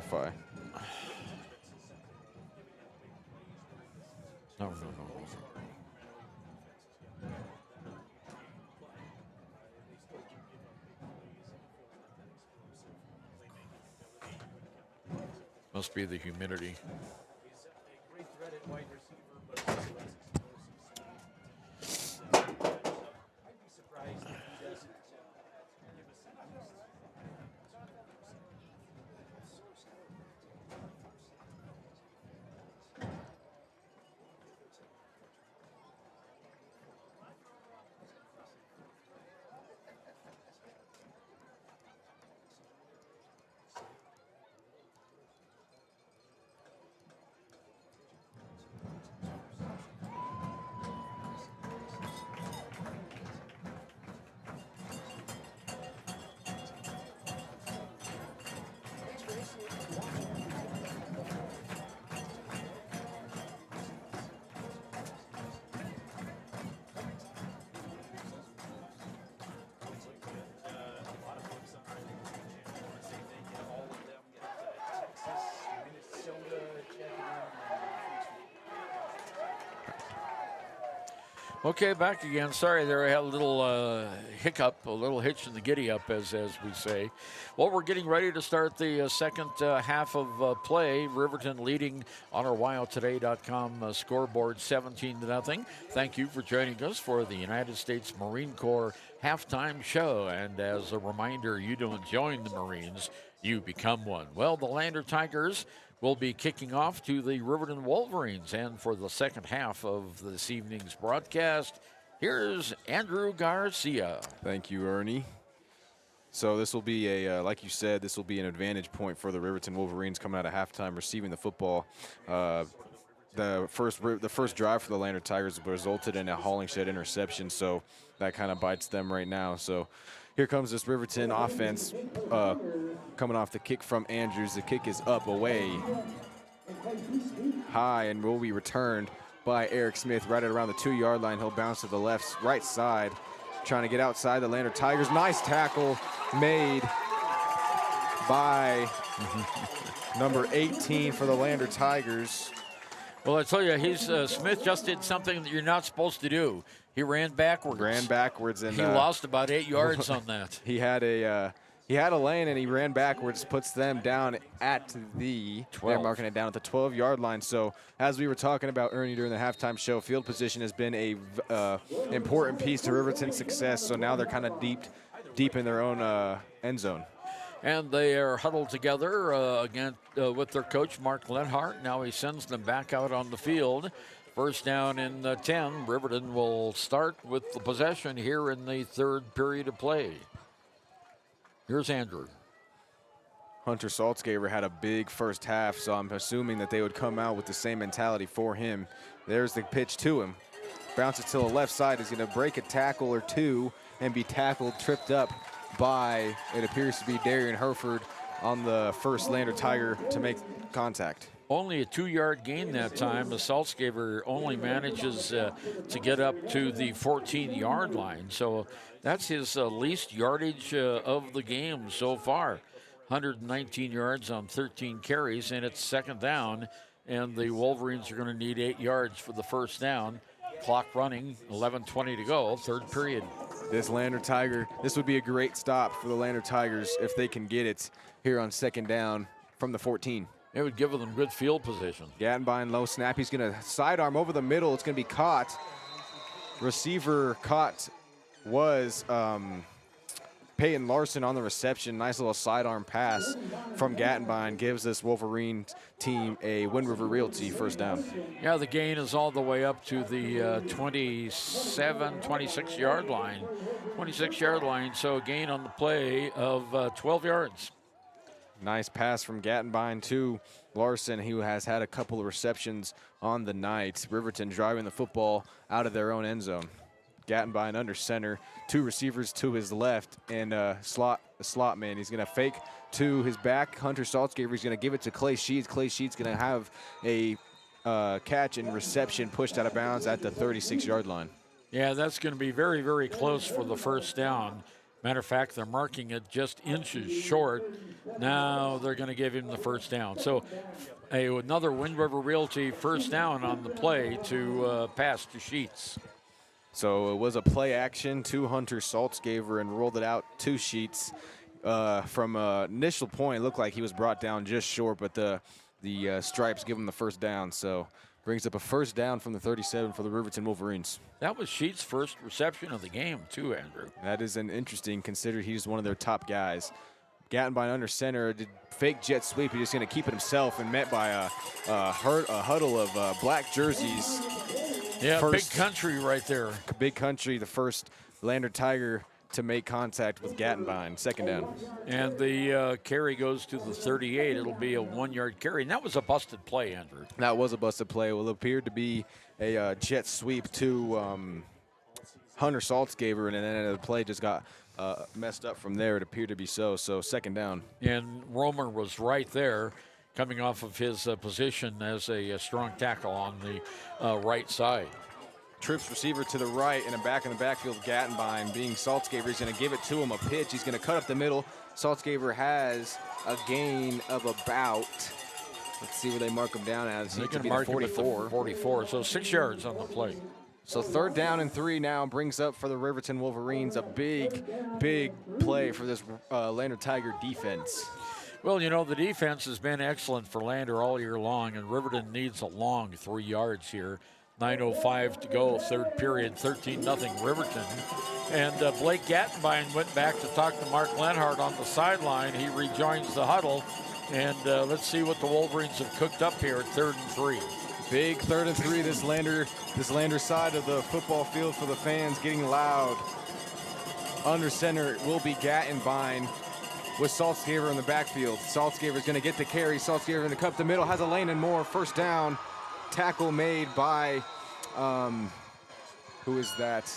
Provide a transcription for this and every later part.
verify. No. Must be the humidity. Okay, back again. Sorry there, I had a little hiccup, a little hitch in the giddy up, as we say. Well, we're getting ready to start the second half of play. Riverton leading on our WildToday.com scoreboard 17-0. Thank you for joining us for the United States Marine Corps halftime show. And as a reminder, you don't join the Marines, you become one. Well, the Lander Tigers will be kicking off to the Riverton Wolverines. And for the second half of this evening's broadcast, here's Andrew Garcia. Thank you, Ernie. So this will be a, like you said, this will be an advantage point for the Riverton Wolverines coming out of halftime, receiving the football. The first drive for the Lander Tigers resulted in a Hollingshed interception, so that kind of bites them right now. So here comes this Riverton offense coming off the kick from Andrews. The kick is up, away, high, and will be returned by Eric Smith right at around the 2-yard line. He'll bounce to the right side, trying to get outside the Lander Tigers. Nice tackle made by number 18 for the Lander Tigers. Well, I tell you, Smith just did something that you're not supposed to do. He ran backwards. And he lost about 8 yards on that. He had a lane, and he ran backwards, puts them down at the 12. They're marking it down at the 12-yard line. So as we were talking about, Ernie, during the halftime show, field position has been a important piece to Riverton's success. So now they're kind of deep in their own end zone. And they are huddled together again with their coach, Mark Lenhart. Now he sends them back out on the field. First down in 10. Riverton will start with the possession here in the third period of play. Here's Andrew. Hunter Saltzgaber had a big first half, so I'm assuming that they would come out with the same mentality for him. There's the pitch to him. Bounces to the left side. He's going to break a tackle or two and be tripped up by, it appears to be Darian Herford on the first Lander Tiger to make contact. Only a 2-yard gain that time. The Saltzgaber only manages to get up to the 14-yard line. So that's his least yardage of the game so far. 119 yards on 13 carries, and it's second down. And the Wolverines are going to need 8 yards for the first down. Clock running, 11:20 to go, third period. This Lander Tiger, this would be a great stop for the Lander Tigers if they can get it here on second down from the 14. It would give them good field position. Gattenbein low snap. He's going to sidearm over the middle. It's going to be caught. Receiver caught was Peyton Larson on the reception. Nice little sidearm pass from Gattenbein gives this Wolverine team a Wind River Realty first down. Yeah, the gain is all the way up to the 26-yard line. 26-yard line, so a gain on the play of 12 yards. Nice pass from Gattenbein to Larson, who has had a couple of receptions on the night. Riverton driving the football out of their own end zone. Gattenbein under center, 2 receivers to his left, and slot man. He's going to fake to his back. Hunter Saltzgaber, he's going to give it to Clay Sheets. Clay Sheets going to have a catch and reception pushed out of bounds at the 36-yard line. Yeah, that's going to be very, very close for the first down. Matter of fact, they're marking it just inches short. Now they're going to give him the first down. So another Wind River Realty first down on the play to pass to Sheets. So it was a play action to Hunter Saltzgaver and rolled it out to Sheets. From initial point, it looked like he was brought down just short, but the stripes give him the first down. So brings up a first down from the 37 for the Riverton Wolverines. That was Sheets' first reception of the game, too, Andrew. That is an interesting, considered he's one of their top guys. Gattenbein under center, did fake jet sweep. He's just going to keep it himself and met by a huddle of black jerseys. Yeah, big country right there. Big country, the first Lander Tiger to make contact with Gattenbein, second down. And the carry goes to the 38. It'll be a 1-yard carry. And that was a busted play, Andrew. That was a busted play. Well, it appeared to be a jet sweep to Hunter Saltzgaver, and then the play just got messed up from there. It appeared to be so. So second down. And Romer was right there, coming off of his position as a strong tackle on the right side. Trips receiver to the right and a back in the backfield, Gattenbein being Saltzgaver. He's going to give it to him, a pitch. He's going to cut up the middle. Saltzgaver has a gain of about, let's see where they mark him down as. They're going to mark 44. 44, so 6 yards on the play. So third down and 3 now brings up for the Riverton Wolverines a big, big play for this Lander Tiger defense. Well, you know, the defense has been excellent for Lander all year long, and Riverton needs a long 3 yards here. 9:05 to go, third period, 13-0 Riverton. And Blake Gattenbein went back to talk to Mark Lenhart on the sideline. He rejoins the huddle, and let's see what the Wolverines have cooked up here at 3rd and 3. Big 3rd and 3, this Lander side of the football field for the fans getting loud. Under center will be Gattenbein with Saltzgaver in the backfield. Saltzgaver's going to get the carry. Saltzgaver in the cup the middle, has a lane and more, first down. Tackle made by, who is that?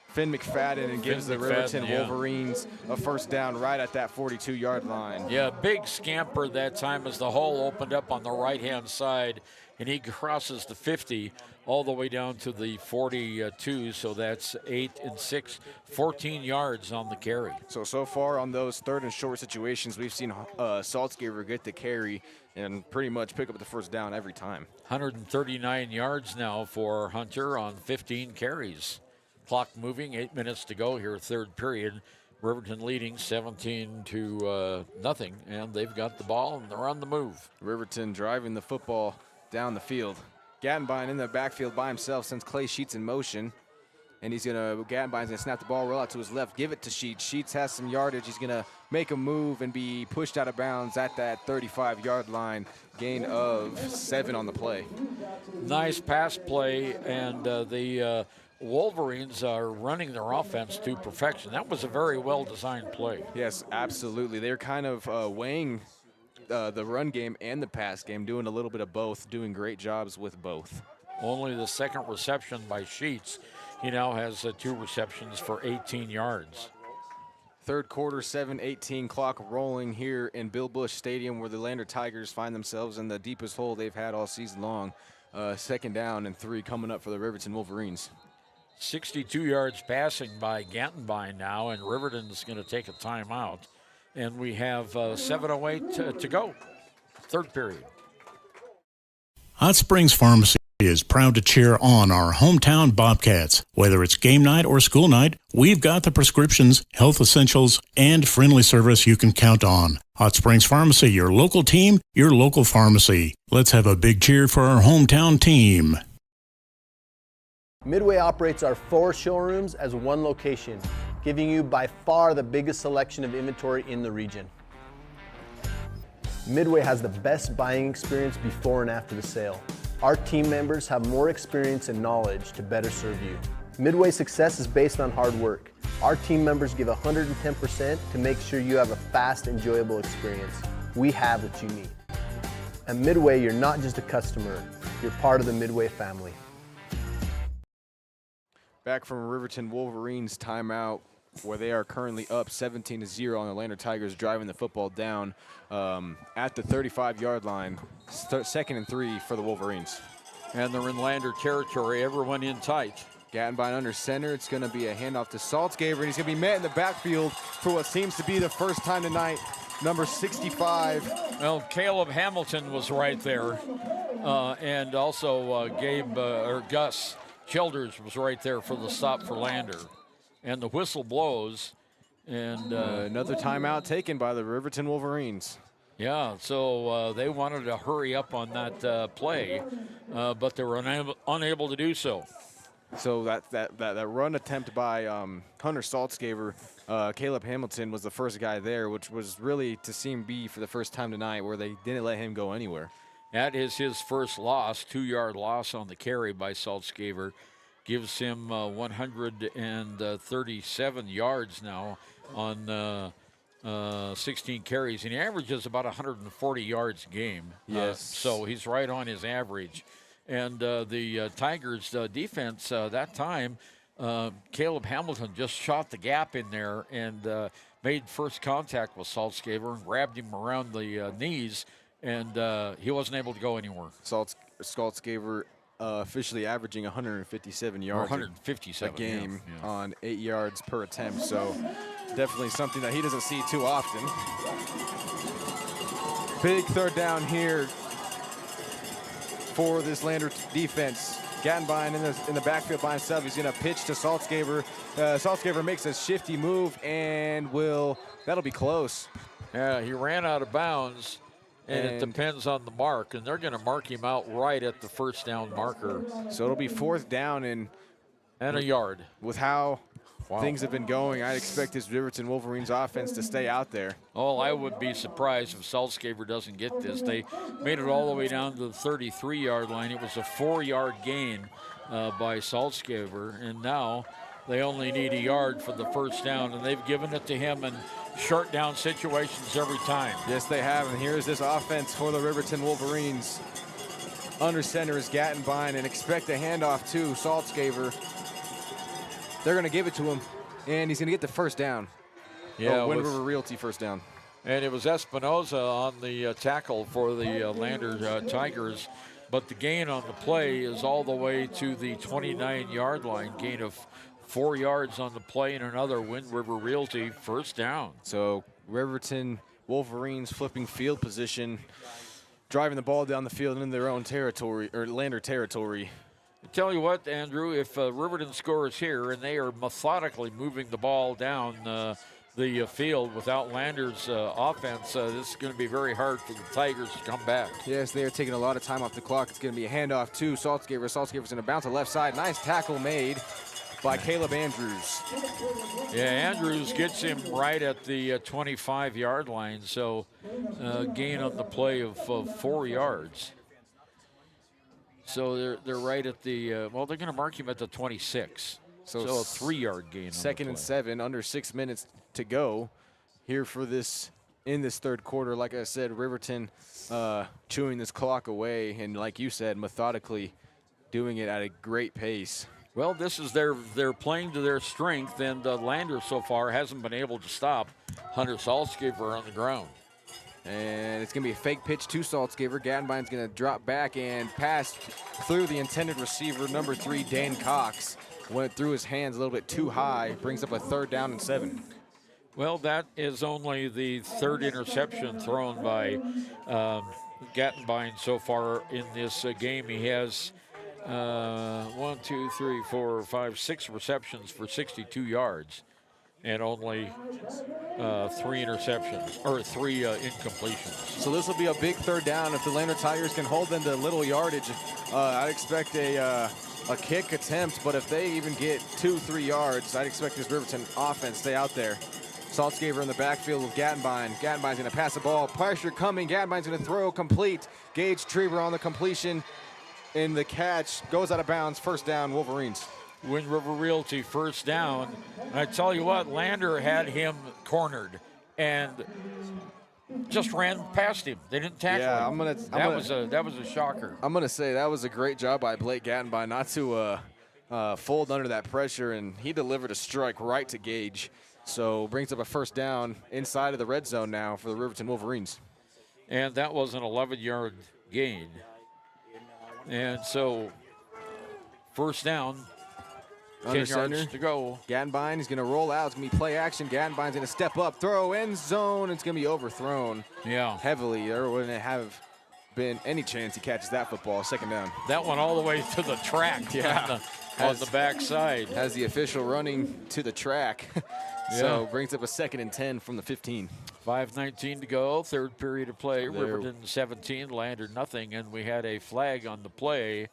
Finn McFadden, and gives the Riverton Wolverines a first down right at that 42-yard line. Yeah, big scamper that time as the hole opened up on the right-hand side, and he crosses the 50 all the way down to the 42, so that's 8 and 6, 14 yards on the carry. So far on those 3rd and short situations, we've seen Saltzgaver get the carry and pretty much pick up the first down every time. 139 yards now for Hunter on 15 carries. Clock moving, 8 minutes to go here, 3rd period. Riverton leading 17-0, and they've got the ball and they're on the move. Riverton driving the football down the field. Gattenbein in the backfield by himself since Clay Sheets in motion. And Gattenbein's gonna snap the ball, roll out to his left, give it to Sheets. Sheets has some yardage. He's gonna make a move and be pushed out of bounds at that 35-yard line. Gain of 7 on the play. Nice pass play, and the Wolverines are running their offense to perfection. That was a very well-designed play. Yes, absolutely. They're kind of weighing the run game and the pass game, doing a little bit of both, doing great jobs with both. Only the second reception by Sheets. He now has 2 receptions for 18 yards. 3rd quarter, 7:18 clock rolling here in Bill Bush Stadium, where the Lander Tigers find themselves in the deepest hole they've had all season long. 2nd down and 3 coming up for the Riverton Wolverines. 62 yards passing by Gattenbein now, and Riverton's going to take a timeout. And we have 7:08 to go, 3rd period. Hot Springs Pharmacy is proud to cheer on our hometown Bobcats. Whether it's game night or school night, we've got the prescriptions, health essentials, and friendly service you can count on. Hot Springs Pharmacy, your local team, your local pharmacy. Let's have a big cheer for our hometown team. Midway operates our 4 showrooms as one location, giving you by far the biggest selection of inventory in the region. Midway has the best buying experience before and after the sale. Our team members have more experience and knowledge to better serve you. Midway's success is based on hard work. Our team members give 110% to make sure you have a fast, enjoyable experience. We have what you need. At Midway, you're not just a customer, you're part of the Midway family. Back from Riverton Wolverines timeout, where they are currently up 17-0 on the Lander Tigers, driving the football down at the 35-yard line. 2nd and 3 for the Wolverines. And they're in Lander territory, everyone in tight. Gattenbein under center. It's going to be a handoff to Saltzgaber, and he's going to be met in the backfield for what seems to be the first time tonight. Number 65. Well, Caleb Hamilton was right there, and also Gus Childers was right there for the stop for Lander. And the whistle blows, and another timeout taken by the Riverton Wolverines. Yeah, so they wanted to hurry up on that play, but they were unable to do so. So that run attempt by Hunter Saltzgaber, Caleb Hamilton was the first guy there, which was really to seem be for the first time tonight where they didn't let him go anywhere. That is his first loss, 2-yard loss on the carry by Saltzgaber. Gives him 137 yards now on 16 carries, and he averages about 140 yards a game. Yes. So he's right on his average. And the Tigers' defense that time, Caleb Hamilton just shot the gap in there and made first contact with Saltzgaber and grabbed him around the knees, and he wasn't able to go anywhere. Saltzgaber officially averaging 157 yards 157 a game yeah. on 8 yards per attempt. So definitely something that he doesn't see too often. Big third down here for this Lander defense. Gattenbein in the backfield by himself. He's going to pitch to Saltzgaber. Saltzgaber makes a shifty move, and that'll be close. Yeah, he ran out of bounds, and it depends on the mark, and they're going to mark him out right at the first down marker. So it'll be 4th down and a yard. With how things have been going, I'd expect this Riverton Wolverines offense to stay out there. Oh, I would be surprised if Saltzgaber doesn't get this. They made it all the way down to the 33-yard line. It was a 4-yard gain by Saltzgaber, and now they only need a yard for the first down, and they've given it to him in short down situations every time. Yes, they have, and here's this offense for the Riverton Wolverines. Under center is Gattenbein, and expect a handoff to Saltzgaber. They're going to give it to him, and he's going to get the first down. Yeah, Wind River Realty first down. And it was Espinoza on the tackle for the Lander Tigers, but the gain on the play is all the way to the 29-yard line, gain of 4 yards on the play, and another Wind River Realty first down. So Riverton Wolverines flipping field position, driving the ball down the field in their own territory, or Lander territory. I tell you what, Andrew, if Riverton scores here and they are methodically moving the ball down the field without Lander's offense, this is going to be very hard for the Tigers to come back. Yes, they are taking a lot of time off the clock. It's going to be a handoff to Saltzgaber. Saltzgaber's going to bounce to left side. Nice tackle made by Caleb Andrews. Yeah, Andrews gets him right at the 25-yard line, so gain on the play of 4 yards. So they're right at the, they're going to mark him at the 26. So a 3-yard gain. 2nd and 7, under 6 minutes to go here for this, in this third quarter. Like I said, Riverton chewing this clock away, and like you said, methodically doing it at a great pace. Well, this is they're playing to their strength, and Lander so far hasn't been able to stop Hunter Saltzgaber on the ground. And it's going to be a fake pitch to Saltzgaber. Gattenbein's going to drop back and pass through the intended receiver, number 3, Dan Cox. Went through his hands a little bit too high, brings up a 3rd down and 7. Well, that is only the 3rd interception thrown by Gattenbein so far in this game. He has 1, 2, 3, 4, 5, 6 receptions for 62 yards. And only 3 interceptions, or 3 incompletions. So this will be a big 3rd down if the Lander Tigers can hold them to little yardage. I'd expect a kick attempt, but if they even get 2-3 yards, I'd expect this Riverton offense stay out there. Saltzgaber in the backfield with Gattenbein. Gattenbein's going to pass the ball. Pressure coming. Gattenbein's going to throw complete. Gage Trieber on the completion. In the catch, goes out of bounds. First down, Wolverines. Wind River Realty first down. And I tell you what, Lander had him cornered and just ran past him. They didn't tackle him. That was a shocker. I'm gonna say that was a great job by Blake Gattenbein not to fold under that pressure, and he delivered a strike right to Gage. So brings up a first down inside of the red zone now for the Riverton Wolverines. And that was an 11-yard gain. And so first down Under 10 yards center to go. Gattenbein is going to roll out. It's going to be play action. Gattenbein's going to step up, throw, end zone. It's going to be overthrown heavily. There wouldn't have been any chance he catches that football. Second down. That one all the way to the track on the backside. Has the official running to the track. So brings up a 2nd and 10 from the 15. 5:19 to go, third period of play. Riverton 17, Lander nothing, and we had a flag on the play,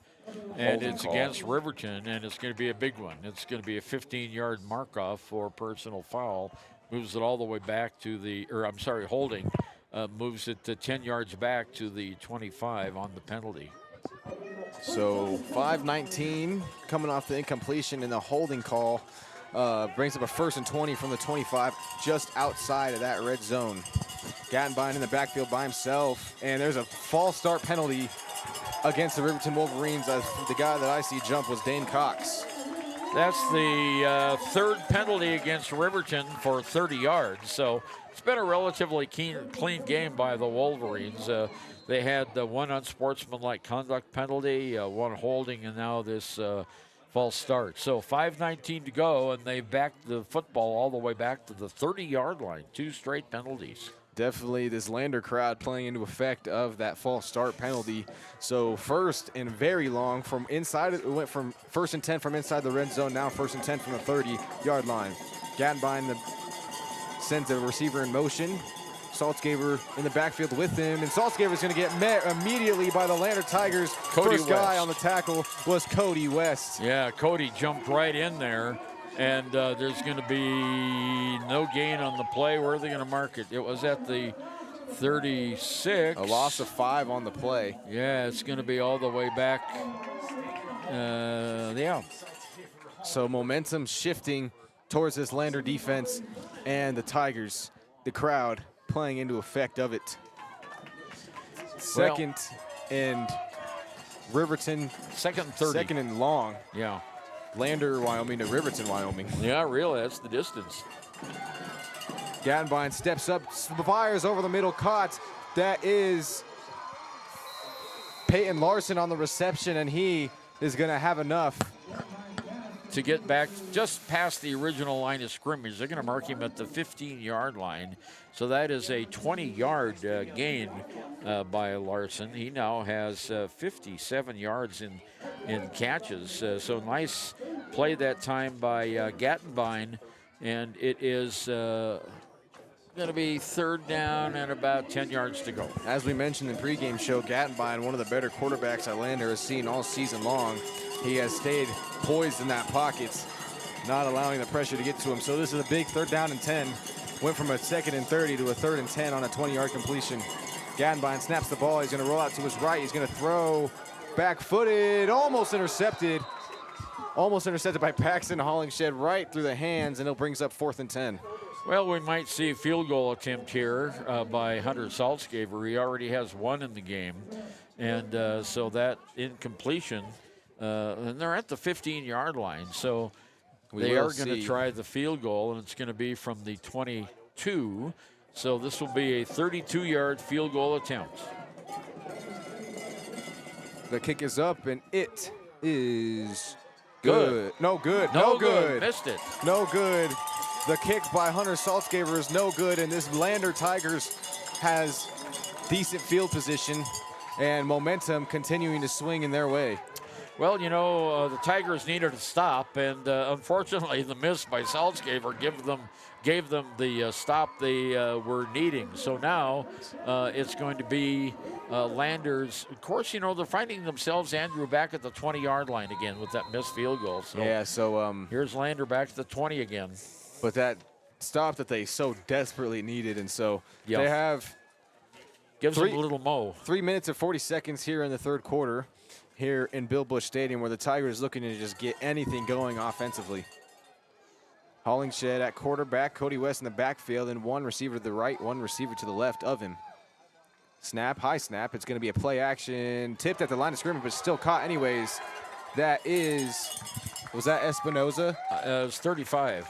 and it's against Riverton, and it's going to be a big one. It's going to be a 15-yard mark-off for personal foul. Moves it all the way back to the, holding. Moves it to 10 yards back to the 25 on the penalty. So 5:19 coming off the incompletion and the holding call. Brings up a 1st and 20 from the 25, just outside of that red zone. Gattenbein in the backfield by himself, and there's a false start penalty against the Riverton Wolverines. The guy that I see jump was Dane Cox. That's the third penalty against Riverton for 30 yards. So it's been a relatively clean game by the Wolverines. They had one unsportsmanlike conduct penalty, one holding, and now this false start. So 5:19 to go, and they backed the football all the way back to the 30-yard line. 2 straight penalties. Definitely this Lander crowd playing into effect of that false start penalty. So first and very long from inside. It went from 1st and 10 from inside the red zone, now 1st and 10 from the 30-yard line. Gattenbein sends a receiver in motion. Saltzgaber in the backfield with him, and Saltzgaber's going to get met immediately by the Lander Tigers. First guy on the tackle was Cody West. Yeah, Cody jumped right in there, and there's going to be no gain on the play. Where are they going to mark it? It was at the 36. A loss of 5 on the play. Yeah, it's going to be all the way back. So momentum shifting towards this Lander defense, and the Tigers, the crowd, playing into effect of it. Second and Riverton. 2nd and 30. 2nd and long. Yeah. Lander, Wyoming to Riverton, Wyoming. Yeah, really, that's the distance. Gattenbein steps up, fires over the middle, caught. That is Peyton Larson on the reception, and he is going to have enough to get back just past the original line of scrimmage. They're going to mark him at the 15-yard line. So that is a 20-yard gain by Larson. He now has 57 yards in catches. So nice play that time by Gattenbein. And it is going to be 3rd down and about 10 yards to go. As we mentioned in the pregame show, Gattenbein, one of the better quarterbacks that Lander has seen all season long. He has stayed poised in that pocket, not allowing the pressure to get to him. So this is a big 3rd down and 10. Went from a 2nd and 30 to a 3rd and 10 on a 20-yard completion. Gattenbein snaps the ball. He's going to roll out to his right. He's going to throw back-footed, almost intercepted. Almost intercepted by Paxton Hollingshed right through the hands, and it brings up 4th and 10. Well, we might see a field goal attempt here by Hunter Saltzgaber. He already has 1 in the game. And so that incompletion, and they're at the 15-yard line. So they are going to try the field goal, and it's going to be from the 22. So this will be a 32-yard field goal attempt. The kick is up, and it is good. No good. No good. Missed it. No good. The kick by Hunter Saltzgaber is no good, and this Lander Tigers has decent field position and momentum continuing to swing in their way. Well, you know, the Tigers needed a stop, and unfortunately the miss by Saltzgaber gave them the stop they were needing. So now it's going to be Landers. Of course, you know, they're finding themselves, Andrew, back at the 20-yard line again with that missed field goal. So yeah, so here's Lander back to the 20 again. But that stop that they so desperately needed, and so they have gives them a little mo. 3 minutes and 40 seconds here in the 3rd quarter here in Bill Bush Stadium, where the Tigers looking to just get anything going offensively. Hollingshed at quarterback, Cody West in the backfield, and 1 receiver to the right, 1 receiver to the left of him. Snap, high snap. It's going to be a play action, tipped at the line of scrimmage, but still caught anyways. That is, was that Espinoza? It was 35.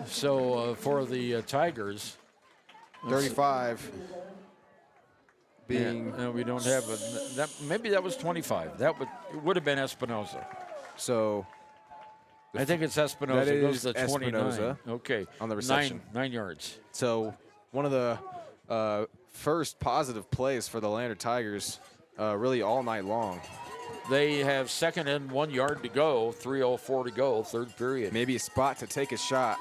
So for the Tigers, 35 being. No, we don't have that. Maybe that was 25. It would have been Espinoza. So I think it's Espinoza. That It goes is to 29. Espinoza Okay. on the reception. 9 yards. So one of the first positive plays for the Lander Tigers really all night long. They have 2nd and 1 yard to go, 3:04 to go, third period. Maybe a spot to take a shot.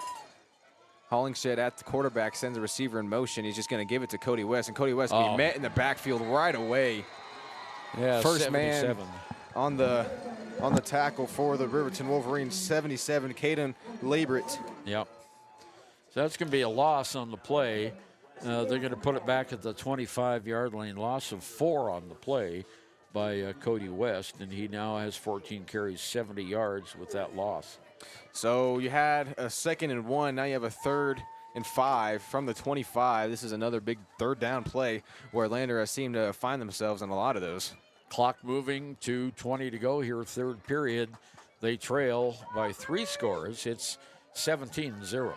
Hollingshed at the quarterback sends a receiver in motion. He's just going to give it to Cody West, and Cody West will be met in the backfield right away. Yeah, First 77. man on the tackle for the Riverton Wolverines, 77, Caden Labrit. Yep. So that's going to be a loss on the play. They're going to put it back at the 25-yard line. Loss of 4 on the play by Cody West, and he now has 14 carries, 70 yards with that loss. So you had a 2nd and 1. Now you have a 3rd and 5 from the 25. This is another big 3rd down play where Lander has seemed to find themselves in a lot of those. Clock moving to 20 to go here, third period. They trail by 3 scores. It's 17-0.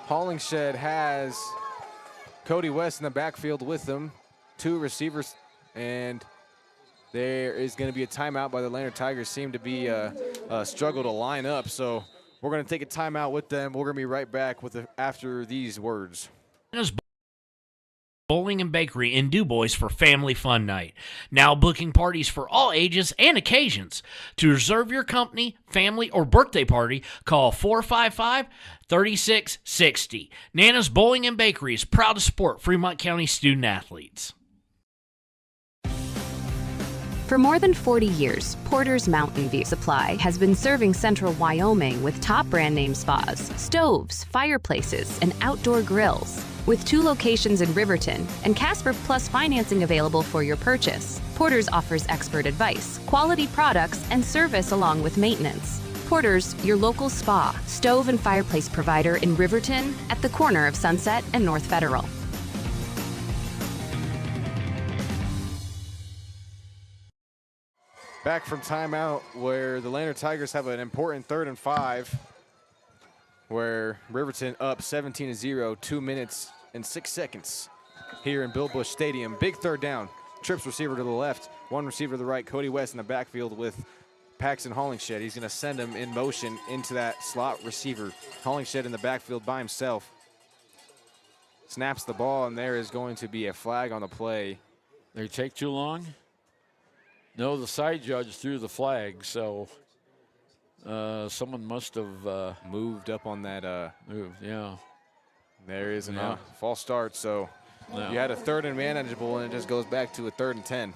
Hollingshed has Cody West in the backfield with them, 2 receivers, and there is going to be a timeout by the Lander Tigers. Seem to be a struggle to line up, so we're going to take a timeout with them. We're going to be right back with after these words. Bowling and Bakery in DuBois for Family Fun Night. Now booking parties for all ages and occasions. To reserve your company, family, or birthday party, call 455-3660. Nana's Bowling and Bakery is proud to support Fremont County student athletes. For more than 40 years, Porter's Mountain View Supply has been serving central Wyoming with top brand name spas, stoves, fireplaces, and outdoor grills. With 2 locations in Riverton and Casper Plus financing available for your purchase, Porter's offers expert advice, quality products, and service along with maintenance. Porter's, your local spa, stove, and fireplace provider in Riverton at the corner of Sunset and North Federal. Back from timeout where the Lander Tigers have an important 3rd and 5 where Riverton up 17-0, 2 minutes and 6 seconds here in Bill Bush Stadium. Big 3rd down. Trips receiver to the left, 1 receiver to the right. Cody West in the backfield with Paxton Hollingshed. He's going to send him in motion into that slot receiver. Hollingshed in the backfield by himself. Snaps the ball, and there is going to be a flag on the play. They take too long? No, the side judge threw the flag, so someone must have moved up on that. moved, yeah. There is a false start, so you had a 3rd and manageable, and it just goes back to a 3rd and 10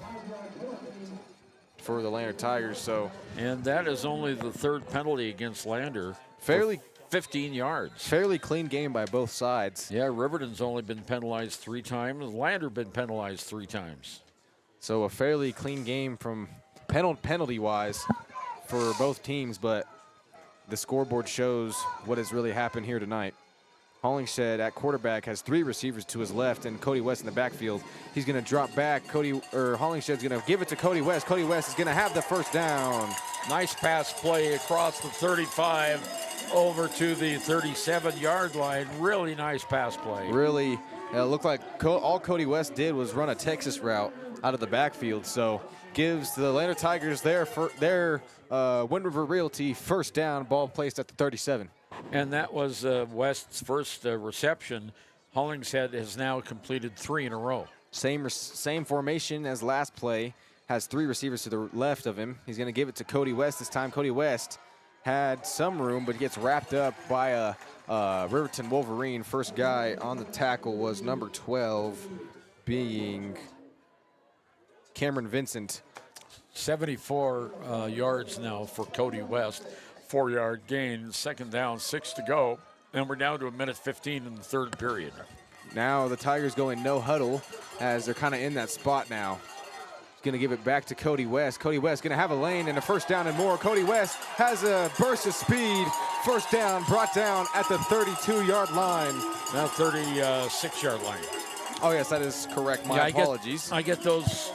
for the Lander Tigers. So, and that is only the 3rd penalty against Lander. Fairly 15 yards. Fairly clean game by both sides. Yeah, Riverton's only been penalized 3 times. Lander been penalized 3 times. So a fairly clean game from penalty-wise for both teams, but the scoreboard shows what has really happened here tonight. Hollingshed at quarterback has 3 receivers to his left, and Cody West in the backfield. He's going to drop back. Hollingshed's going to give it to Cody West. Cody West is going to have the 1st down. Nice pass play across the 35 over to the 37-yard line. Really nice pass play. Really, it looked like all Cody West did was run a Texas route out of the backfield, so gives the Lander Tigers their Wind River Realty 1st down, ball placed at the 37. And that was West's first reception. Hollingshed has now completed 3 in a row. Same formation as last play. Has 3 receivers to the left of him. He's going to give it to Cody West this time. Cody West had some room, but gets wrapped up by a Riverton Wolverine. First guy on the tackle was number 12, being Cameron Vincent. 74 yards now for Cody West. 4-yard gain, 2nd down, 6 to go. And we're down to 1:15 in the 3rd period. Now the Tigers go in no huddle as they're kind of in that spot now. He's going to give it back to Cody West. Cody West going to have a lane and a 1st down and more. Cody West has a burst of speed. 1st down, brought down at the 32-yard line. Now 36-yard line. Oh, yes, that is correct. My apologies. I get those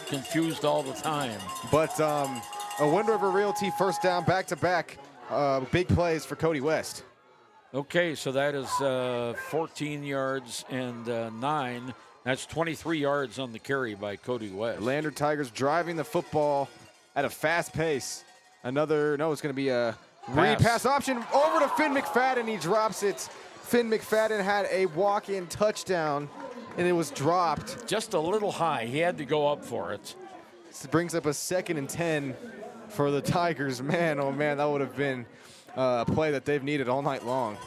confused all the time. But a Wind River Realty 1st down, back-to-back big plays for Cody West. Okay, so that is 14 yards and 9. That's 23 yards on the carry by Cody West. Lander Tigers driving the football at a fast pace. Another, no, it's going to be a read pass option over to Finn McFadden. He drops it. Finn McFadden had a walk-in touchdown, and it was dropped. Just a little high. He had to go up for it. This brings up a 2nd and 10 for the Tigers. Man, oh man, that would have been a play that they've needed all night long.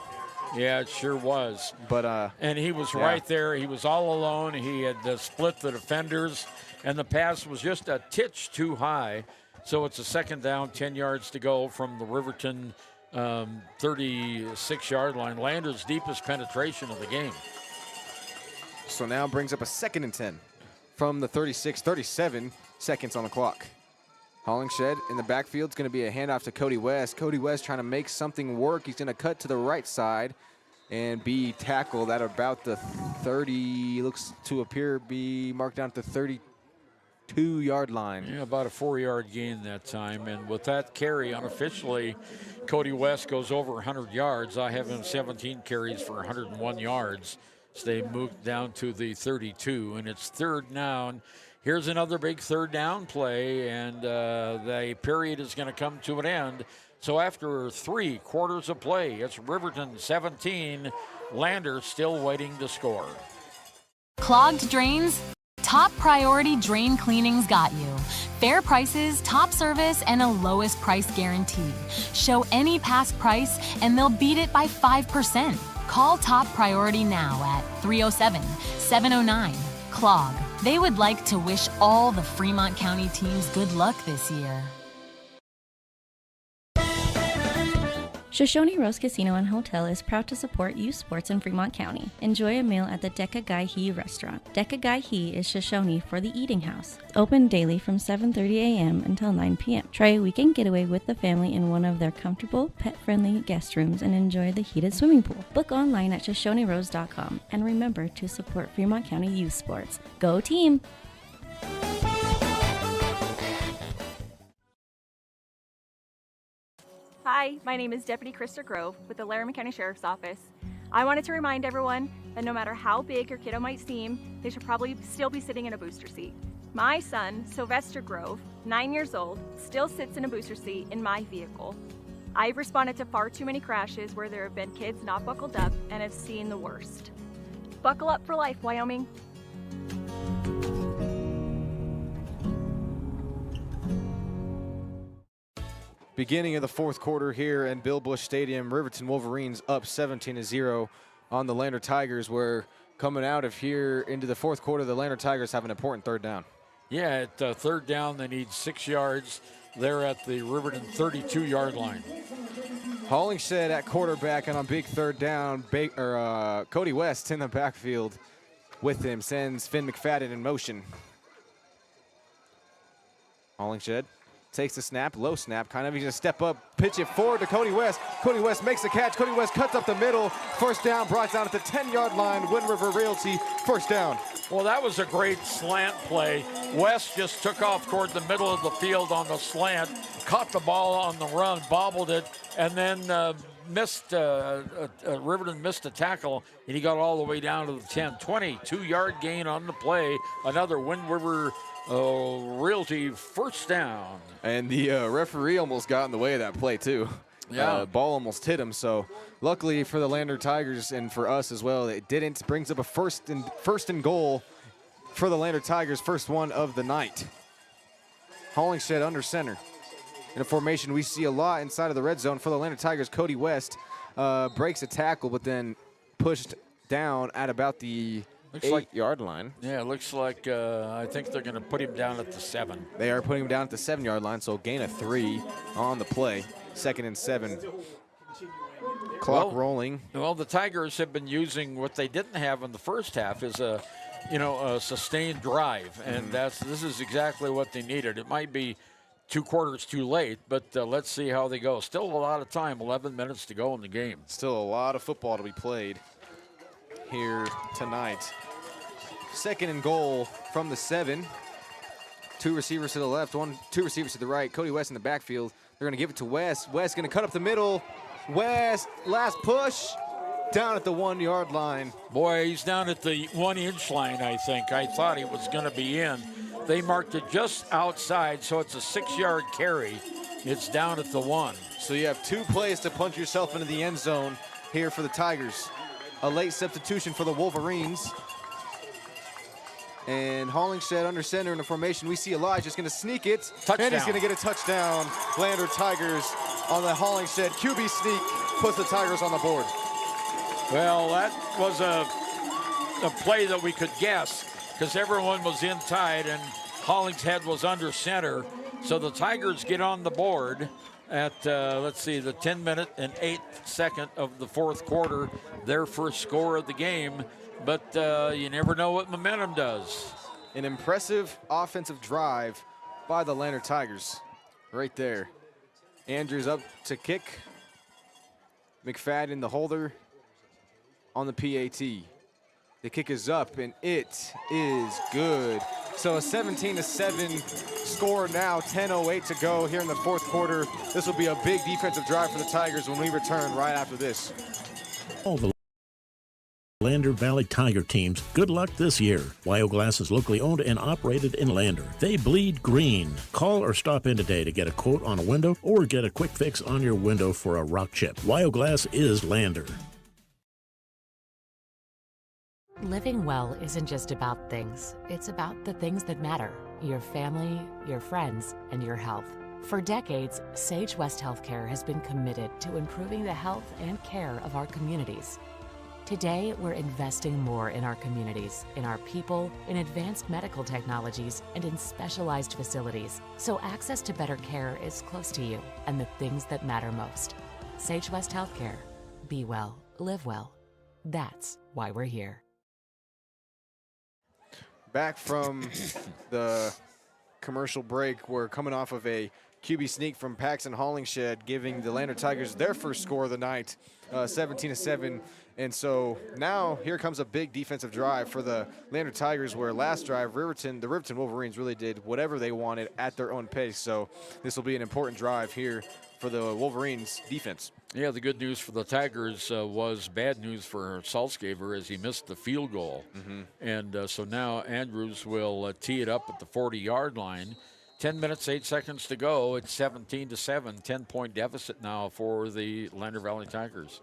Yeah, it sure was. But and he was right there. He was all alone. He had split the defenders, and the pass was just a titch too high. So it's a 2nd down, 10 yards to go from the Riverton 36-yard line. Lander's deepest penetration of the game. So now brings up a 2nd and 10 from the 36, 37 seconds on the clock. Hollingshed in the backfield is going to be a handoff to Cody West. Cody West trying to make something work. He's going to cut to the right side and be tackled at about the 30, looks to appear be marked down at the 32-yard line. Yeah, about a 4-yard gain that time. And with that carry, unofficially, Cody West goes over 100 yards. I have him 17 carries for 101 yards. So they moved down to the 32, and it's 3rd down. Here's another big 3rd down play, and the period is going to come to an end. So after 3 quarters of play, it's Riverton 17, Lander still waiting to score. Clogged drains? Top Priority Drain Cleaning's got you. Fair prices, top service, and a lowest price guarantee. Show any past price, and they'll beat it by 5%. Call Top Priority now at 307-709-CLOG. They would like to wish all the Fremont County teams good luck this year. Shoshone Rose Casino and Hotel is proud to support youth sports in Fremont County. Enjoy a meal at the Deca Gai He restaurant. Deca Gai He is Shoshone for the eating house. Open daily from 7:30 a.m. until 9 p.m. Try a weekend getaway with the family in one of their comfortable, pet-friendly guest rooms and enjoy the heated swimming pool. Book online at ShoshoneRose.com and remember to support Fremont County youth sports. Go team! Hi, my name is Deputy Krista Grove with the Laramie County Sheriff's Office. I wanted to remind everyone that no matter how big your kiddo might seem, they should probably still be sitting in a booster seat. My son, Sylvester Grove, 9 years old, still sits in a booster seat in my vehicle. I've responded to far too many crashes where there have been kids not buckled up and have seen the worst. Buckle up for life, Wyoming. Beginning of the 4th quarter here in Bill Bush Stadium, Riverton Wolverines up 17-0 on the Lander Tigers. We're coming out of here into the 4th quarter. The Lander Tigers have an important 3rd down. Yeah, at 3rd down, they need 6 yards. They're at the Riverton 32-yard line. Hollingshed at quarterback, and on big 3rd down, Cody West in the backfield with him, sends Finn McFadden in motion. Hollingshed takes the snap, low snap, kind of. He's going to step up, pitch it forward to Cody West. Cody West makes the catch. Cody West cuts up the middle. 1st down, brought down at the 10-yard line. Wind River Realty, 1st down. Well, that was a great slant play. West just took off toward the middle of the field on the slant, caught the ball on the run, bobbled it, and then Riverton missed a tackle, and he got all the way down to the 10. 22-yard gain on the play. Another Wind River Realty 1st down. And the referee almost got in the way of that play, too. Yeah. Ball almost hit him, so luckily for the Lander Tigers and for us as well, it didn't. Brings up a first and goal for the Lander Tigers, first one of the night. Hollingshed under center. In a formation we see a lot inside of the red zone for the Lander Tigers. Cody West breaks a tackle, but then pushed down at about the 8-yard line. Yeah, it looks like I think they're going to put him down at the 7. They are putting him down at the 7-yard line, so gain of 3 on the play. 2nd and 7. Clock rolling. Well, the Tigers have been using what they didn't have in the first half is a sustained drive, and this is exactly what they needed. It might be 2 quarters too late, but let's see how they go. Still a lot of time, 11 minutes to go in the game. Still a lot of football to be played here tonight. 2nd and goal from the 7. 2 receivers to the left, 2 receivers to the right. Cody West in the backfield. They're going to give it to West. West going to cut up the middle. West, last push, down at the 1-yard line. Boy, he's down at the 1-inch line, I think. I thought he was going to be in. They marked it just outside, so it's a 6-yard carry. It's down at the 1. So you have 2 plays to punch yourself into the end zone here for the Tigers. A late substitution for the Wolverines. And Hollingshed under center in the formation. We see Elijah's going to sneak it. Touchdown. And he's going to get a touchdown. Lander Tigers on the Hollingshed QB sneak puts the Tigers on the board. Well, that was a play that we could guess because everyone was in tight and Hollingshead was under center. So the Tigers get on the board at, let's see, the 10-minute and 8th second of the fourth quarter, their first score of the game. But you never know what momentum does. An impressive offensive drive by the Lander Tigers right there. Andrews up to kick. McFadden, the holder, on the PAT. The kick is up, and it is good. So a 17-7 score now, 10:08 to go here in the fourth quarter. This will be a big defensive drive for the Tigers when we return right after this. All the Lander Valley Tiger teams, good luck this year. Wyoglass is locally owned and operated in Lander. They bleed green. Call or stop in today to get a quote on a window or get a quick fix on your window for a rock chip. Wyoglass is Lander. Living well isn't just about things. It's about the things that matter. Your family, your friends, and your health. For decades, Sage West Healthcare has been committed to improving the health and care of our communities. Today, we're investing more in our communities, in our people, in advanced medical technologies, and in specialized facilities, so access to better care is close to you and the things that matter most. Sage West Healthcare. Be well, live well. That's why we're here. Back from the commercial break, we're coming off of a QB sneak from Paxton Hollingshed, giving the Lander Tigers their first score of the night, 17-7. And so now here comes a big defensive drive for the Lander Tigers, where last drive, the Riverton Wolverines really did whatever they wanted at their own pace. So this will be an important drive here for the Wolverines defense. Yeah, the good news for the Tigers was bad news for Salzgeber as he missed the field goal. And so now Andrews will tee it up at the 40-yard line. 10 minutes, 8 seconds to go. It's 17-7, 10-point deficit now for the Lander Valley Tigers.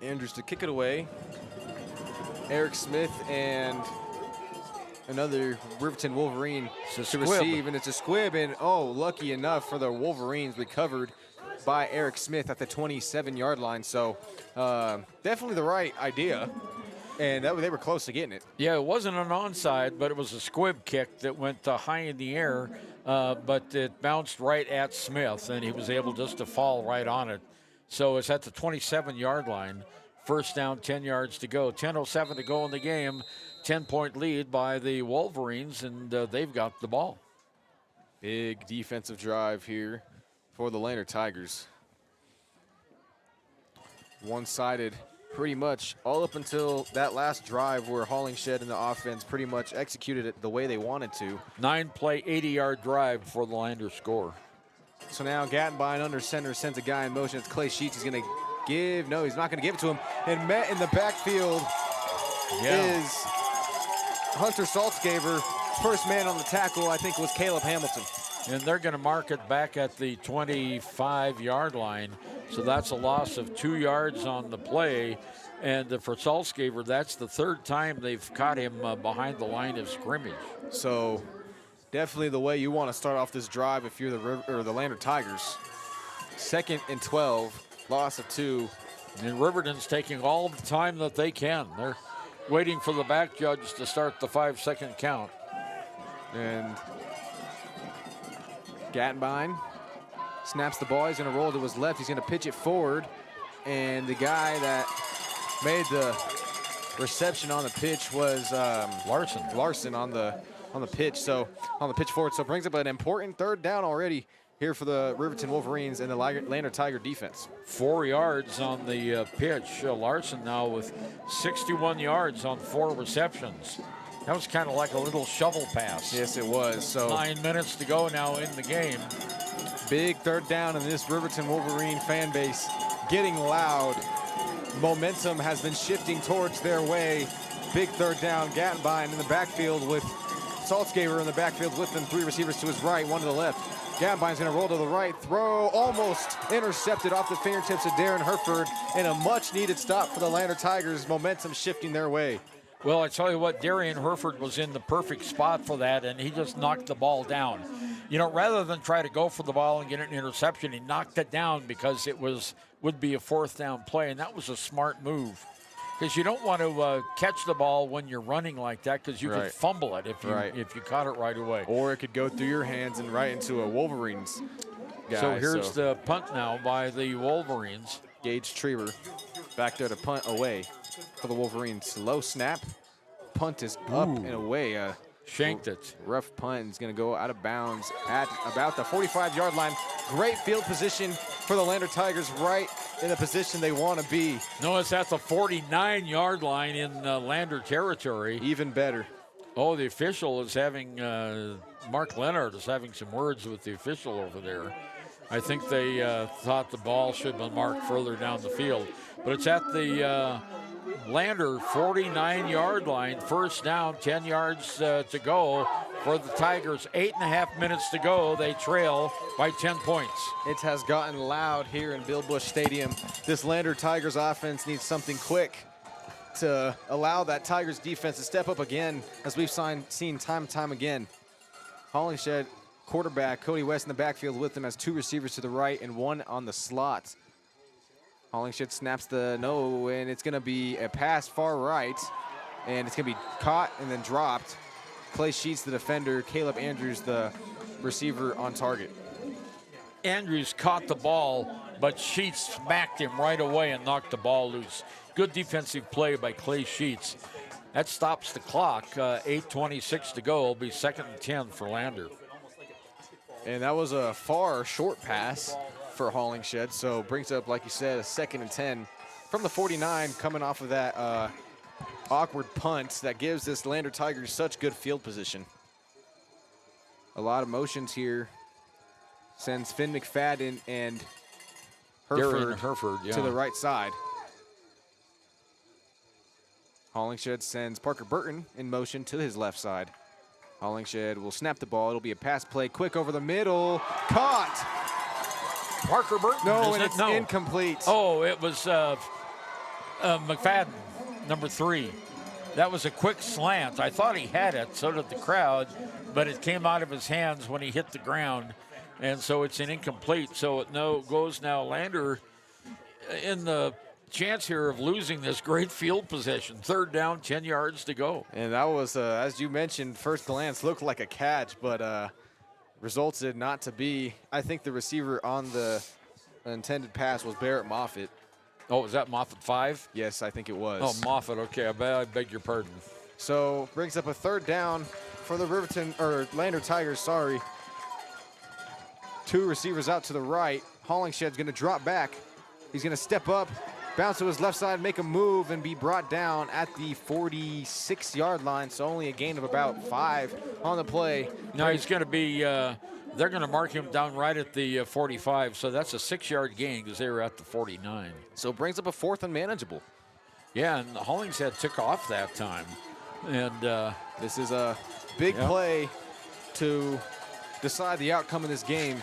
Andrews to kick it away. Eric Smith and another Riverton Wolverine to receive, and it's a squib. And lucky enough for the Wolverines, recovered by Eric Smith at the 27-yard line. So definitely the right idea, and they were close to getting it. Yeah, it wasn't an onside, but it was a squib kick that went high in the air, but it bounced right at Smith, and he was able just to fall right on it. So it's at the 27-yard line. First down, 10 yards to go. 10:07 to go in the game. 10-point lead by the Wolverines, and they've got the ball. Big defensive drive here for the Lander Tigers. One-sided pretty much all up until that last drive where Hollingshed and the offense pretty much executed it the way they wanted to. 9-play, 80-yard drive for the Lander score. So now Gattenbein under center sends a guy in motion. It's Clay Sheets. He's going to give. No, he's not going to give it to him. And met in the backfield is Hunter Salzgeber. First man on the tackle, I think, was Caleb Hamilton. And they're going to mark it back at the 25-yard line. So that's a loss of 2 yards on the play. And for Salzgeber, that's the third time they've caught him behind the line of scrimmage. So definitely the way you want to start off this drive if you're the Lander Tigers. 2nd and 12, loss of 2. And Riverton's taking all the time that they can. They're waiting for the back judge to start the 5-second count. And Gattenbein snaps the ball. He's going to roll to his left. He's going to pitch it forward. And the guy that made the reception on the pitch was Larson on the pitch. So on the pitch forward. So brings up an important third down already here for the Riverton Wolverines and the Lander Tiger defense. 4 yards on the pitch. Larson now with 61 yards on 4 receptions. That was kind of like a little shovel pass. Yes, it was. So 9 minutes to go now in the game. Big third down, and this Riverton Wolverine fan base getting loud. Momentum has been shifting towards their way. Big third down. Gattenbein in the backfield with Saltzgaber in the backfield with them. 3 receivers to his right, 1 to the left. Gatenbine's going to roll to the right. Throw almost intercepted off the fingertips of Darren Herford. And a much-needed stop for the Lander Tigers. Momentum shifting their way. Well, I tell you what, Darian Herford was in the perfect spot for that, and he just knocked the ball down. You know, rather than try to go for the ball and get an interception, he knocked it down because it would be a 4th down play, and that was a smart move. Because you don't want to catch the ball when you're running like that, because you could fumble it if you caught it right away. Or it could go through your hands and right into a Wolverines guy. So here's the punt now by the Wolverines. Gage Trieber back there to punt away for the Wolverines. Low snap. Punt is up and away. Shanked it. Rough punt is going to go out of bounds at about the 45-yard line. Great field position for the Lander Tigers, right in the position they want to be. No, it's at the 49-yard line in Lander territory. Even better. Oh, the official is having, Mark Leonard is having some words with the official over there. I think they thought the ball should have been marked further down the field. But it's at the Lander 49-yard line. 1st down, 10 yards to go for the Tigers. 8.5 minutes to go. They trail by 10 points. It has gotten loud here in Bill Bush Stadium. This Lander Tigers offense needs something quick to allow that Tigers defense to step up again, as we've seen time and time again. Hollingshed, quarterback, Cody West in the backfield with him, has 2 receivers to the right and 1 on the slot. Hollingshed snaps the no, and it's going to be a pass far right, and it's going to be caught and then dropped. Clay Sheets, the defender, Caleb Andrews, the receiver on target. Andrews caught the ball, but Sheets smacked him right away and knocked the ball loose. Good defensive play by Clay Sheets. That stops the clock. 8:26 to go. It'll be 2nd and 10 for Lander. And that was a far short pass for Hollingshed, so brings up, like you said, a 2nd and 10 from the 49, coming off of that awkward punt that gives this Lander Tigers such good field position. A lot of motions here. Sends Finn McFadden and Herford to the right side. Hollingshed sends Parker Burton in motion to his left side. Hollingshed will snap the ball. It'll be a pass play, quick over the middle, caught. Parker Burton. No, and it's incomplete. Oh, it was McFadden, number 3. That was a quick slant. I thought he had it, so did the crowd, but it came out of his hands when he hit the ground, and so it's an incomplete. So it goes now Lander in the chance here of losing this great field position. 3rd down, 10 yards to go. And that was, as you mentioned, first glance looked like a catch, but resulted not to be. I think the receiver on the intended pass was Barrett Moffitt. Oh, was that Moffitt 5? Yes, I think it was. Oh, Moffitt, okay, I beg your pardon. So brings up a 3rd down for the Lander Tigers, sorry. 2 receivers out to the right. Hollingshed's gonna drop back. He's gonna step up, bounce to his left side, make a move, and be brought down at the 46-yard line, so only a gain of about 5 on the play. No, he's going to be, they're going to mark him down right at the 45, so that's a 6-yard gain because they were at the 49. So it brings up a 4th and manageable. Yeah, and Hollingshead took off that time. And this is a big play to decide the outcome of this game.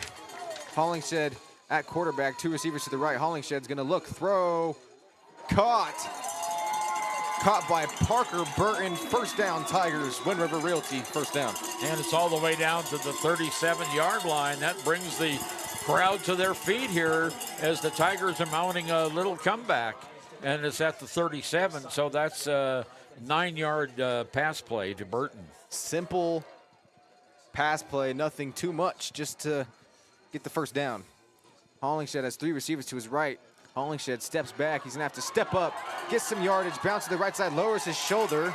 Hollingshed at quarterback, 2 receivers to the right. Hollingshed's gonna look, throw, caught by Parker Burton. 1st down, Tigers. Wind River Realty, 1st down. And it's all the way down to the 37-yard line. That brings the crowd to their feet here as the Tigers are mounting a little comeback. And it's at the 37, so that's a 9-yard pass play to Burton. Simple pass play, nothing too much, just to get the 1st down. Hollingshed has 3 receivers to his right. Hollingshed steps back. He's going to have to step up, get some yardage, bounce to the right side, lowers his shoulder,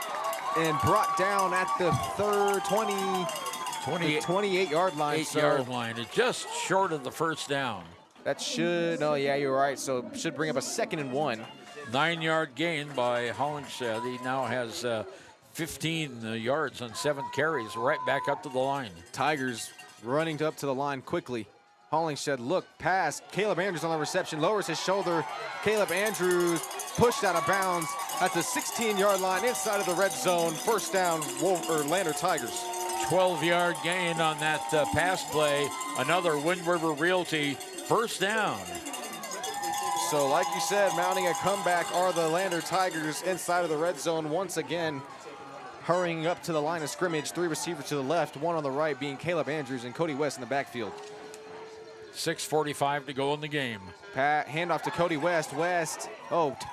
and brought down at the 28-yard line. 8-yard line. It's just short of the 1st down. That should, oh yeah, you're right. So should bring up a 2nd and 1. 9-yard gain by Hollingshed. He now has 15 yards on 7 carries, right back up to the line. Tigers running up to the line quickly. Hollingshed look past Caleb Andrews on the reception, lowers his shoulder. Caleb Andrews pushed out of bounds at the 16-yard line inside of the red zone. 1st down, Lander Tigers. 12-yard gain on that pass play. Another Wind River Realty first down. So like you said, mounting a comeback are the Lander Tigers inside of the red zone once again. Hurrying up to the line of scrimmage, 3 receivers to the left, 1 on the right being Caleb Andrews and Cody West in the backfield. 6:45 to go in the game. Handoff to Cody West. West,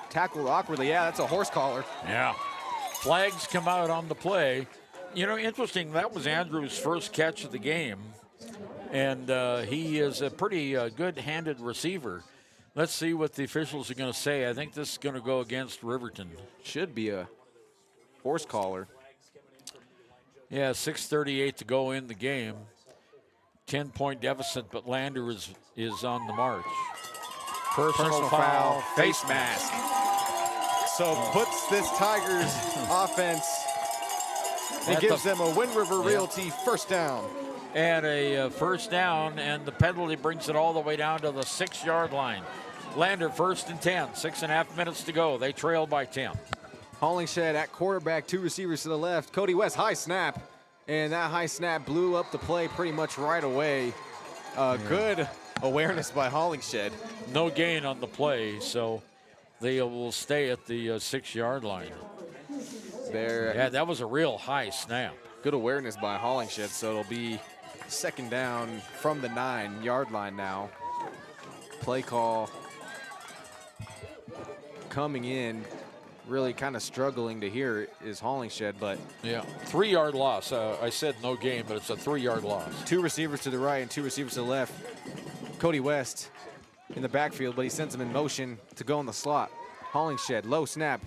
tackled awkwardly. Yeah, that's a horse collar. Yeah. Flags come out on the play. You know, interesting, that was Andrews' first catch of the game. And he is a pretty good-handed receiver. Let's see what the officials are going to say. I think this is going to go against Riverton. Should be a horse collar. Yeah, 6:38 to go in the game. 10-point deficit, but Lander is on the march. Personal foul, face mask. So puts this Tigers offense and gives them a Wind River Realty first down. And a first down, and the penalty brings it all the way down to the 6-yard line. Lander 1st and 10, 6.5 minutes to go. They trail by 10. Hollingshed at quarterback, 2 receivers to the left. Cody West, high snap. And that high snap blew up the play pretty much right away. Good awareness by Hollingshed. No gain on the play, so they will stay at the 6-yard line. Yeah, that was a real high snap. Good awareness by Hollingshed, so it'll be 2nd down from the 9-yard line now. Play call coming in. Really kind of struggling to hear is Hollingshed, but yeah, 3-yard loss. I said no gain, but it's a 3-yard loss. 2 receivers to the right and 2 receivers to the left. Cody West in the backfield, but he sends him in motion to go in the slot. Hollingshed, low snap,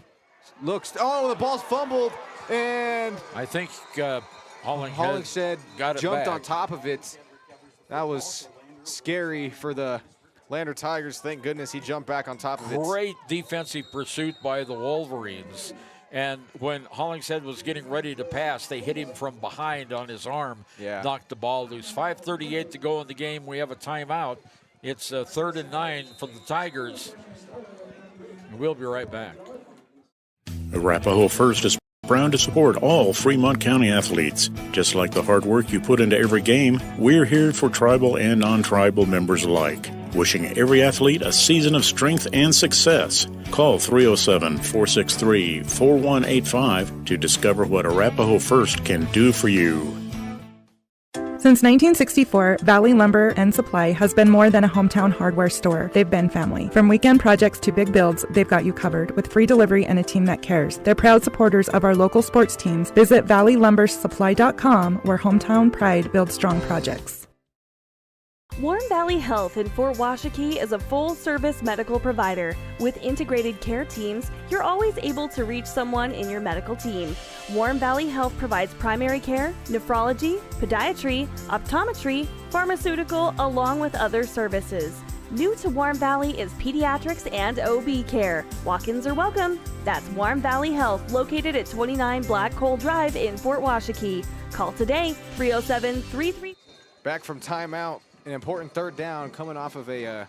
looks. Oh, the ball's fumbled, and I think Hollingshed got it jumped back on top of it. That was scary for the Lander Tigers. Thank goodness he jumped back on top of it. Great defensive pursuit by the Wolverines. And when Hollingshed was getting ready to pass, they hit him from behind on his arm, knocked the ball loose. 5:38 to go in the game. We have a timeout. It's 3rd and 9 for the Tigers. We'll be right back. Arapahoe First is proud to support all Fremont County athletes. Just like the hard work you put into every game, we're here for tribal and non-tribal members alike. Wishing every athlete a season of strength and success. Call 307-463-4185 to discover what Arapahoe First can do for you. Since 1964, Valley Lumber and Supply has been more than a hometown hardware store. They've been family. From weekend projects to big builds, they've got you covered with free delivery and a team that cares. They're proud supporters of our local sports teams. Visit valleylumbersupply.com, where hometown pride builds strong projects. Warm Valley Health in Fort Washakie is a full-service medical provider. With integrated care teams, you're always able to reach someone in your medical team. Warm Valley Health provides primary care, nephrology, podiatry, optometry, pharmaceutical, along with other services. New to Warm Valley is pediatrics and OB care. Walk-ins are welcome. That's Warm Valley Health, located at 29 Black Coal Drive in Fort Washakie. Call today, 307-33. Back from timeout. An important 3rd down coming off of a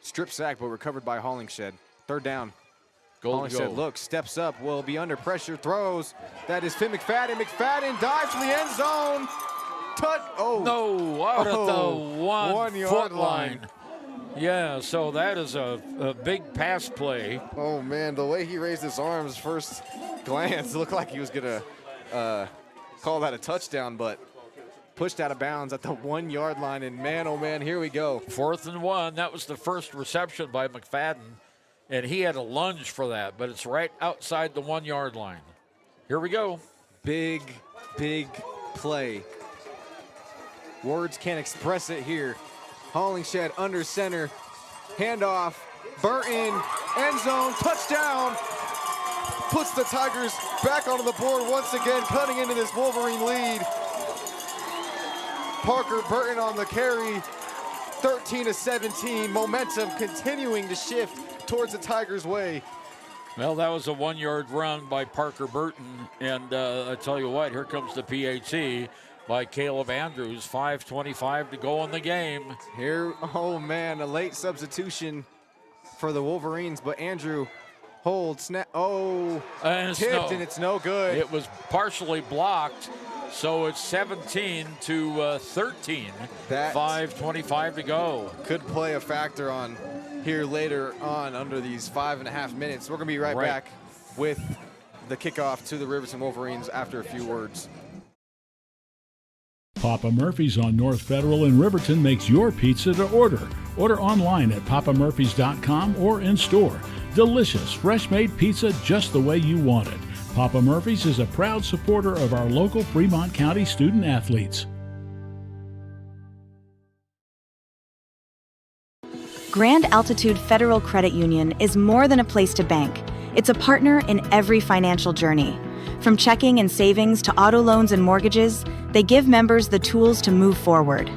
strip sack, but recovered by Hollingshed. 3rd down. Hollingshed looks, steps up, will be under pressure, throws. That is Finn McFadden. McFadden dives for the end zone. No, out at the 1-foot line. Yeah, so that is a big pass play. Oh, man, the way he raised his arms first glance looked like he was going to call that a touchdown, but pushed out of bounds at the 1-yard line, and man, oh man, here we go. 4th and 1. That was the first reception by McFadden, and he had a lunge for that, but it's right outside the 1-yard line. Here we go. Big play. Words can't express it here. Hollingshed under center, handoff, Burton, end zone, touchdown. Puts the Tigers back onto the board once again, cutting into this Wolverine lead. Parker Burton on the carry, 13-17. Momentum continuing to shift towards the Tigers' way. Well, that was a 1-yard run by Parker Burton. And I tell you what, here comes the PAT by Caleb Andrews. 5:25 to go in the game. Here, oh man, a late substitution for the Wolverines, but Andrew holds, snap, and tipped, and it's no good. It was partially blocked. So it's 17-13. 5:25 to go. Could play a factor on here later on under these 5.5 minutes. We're going to be right back with the kickoff to the Riverton Wolverines after a few words. Papa Murphy's on North Federal in Riverton makes your pizza to order. Order online at papamurphys.com or in store. Delicious, fresh-made pizza just the way you want it. Papa Murphy's is a proud supporter of our local Fremont County student athletes. Grand Altitude Federal Credit Union is more than a place to bank. It's a partner in every financial journey. From checking and savings to auto loans and mortgages, they give members the tools to move forward.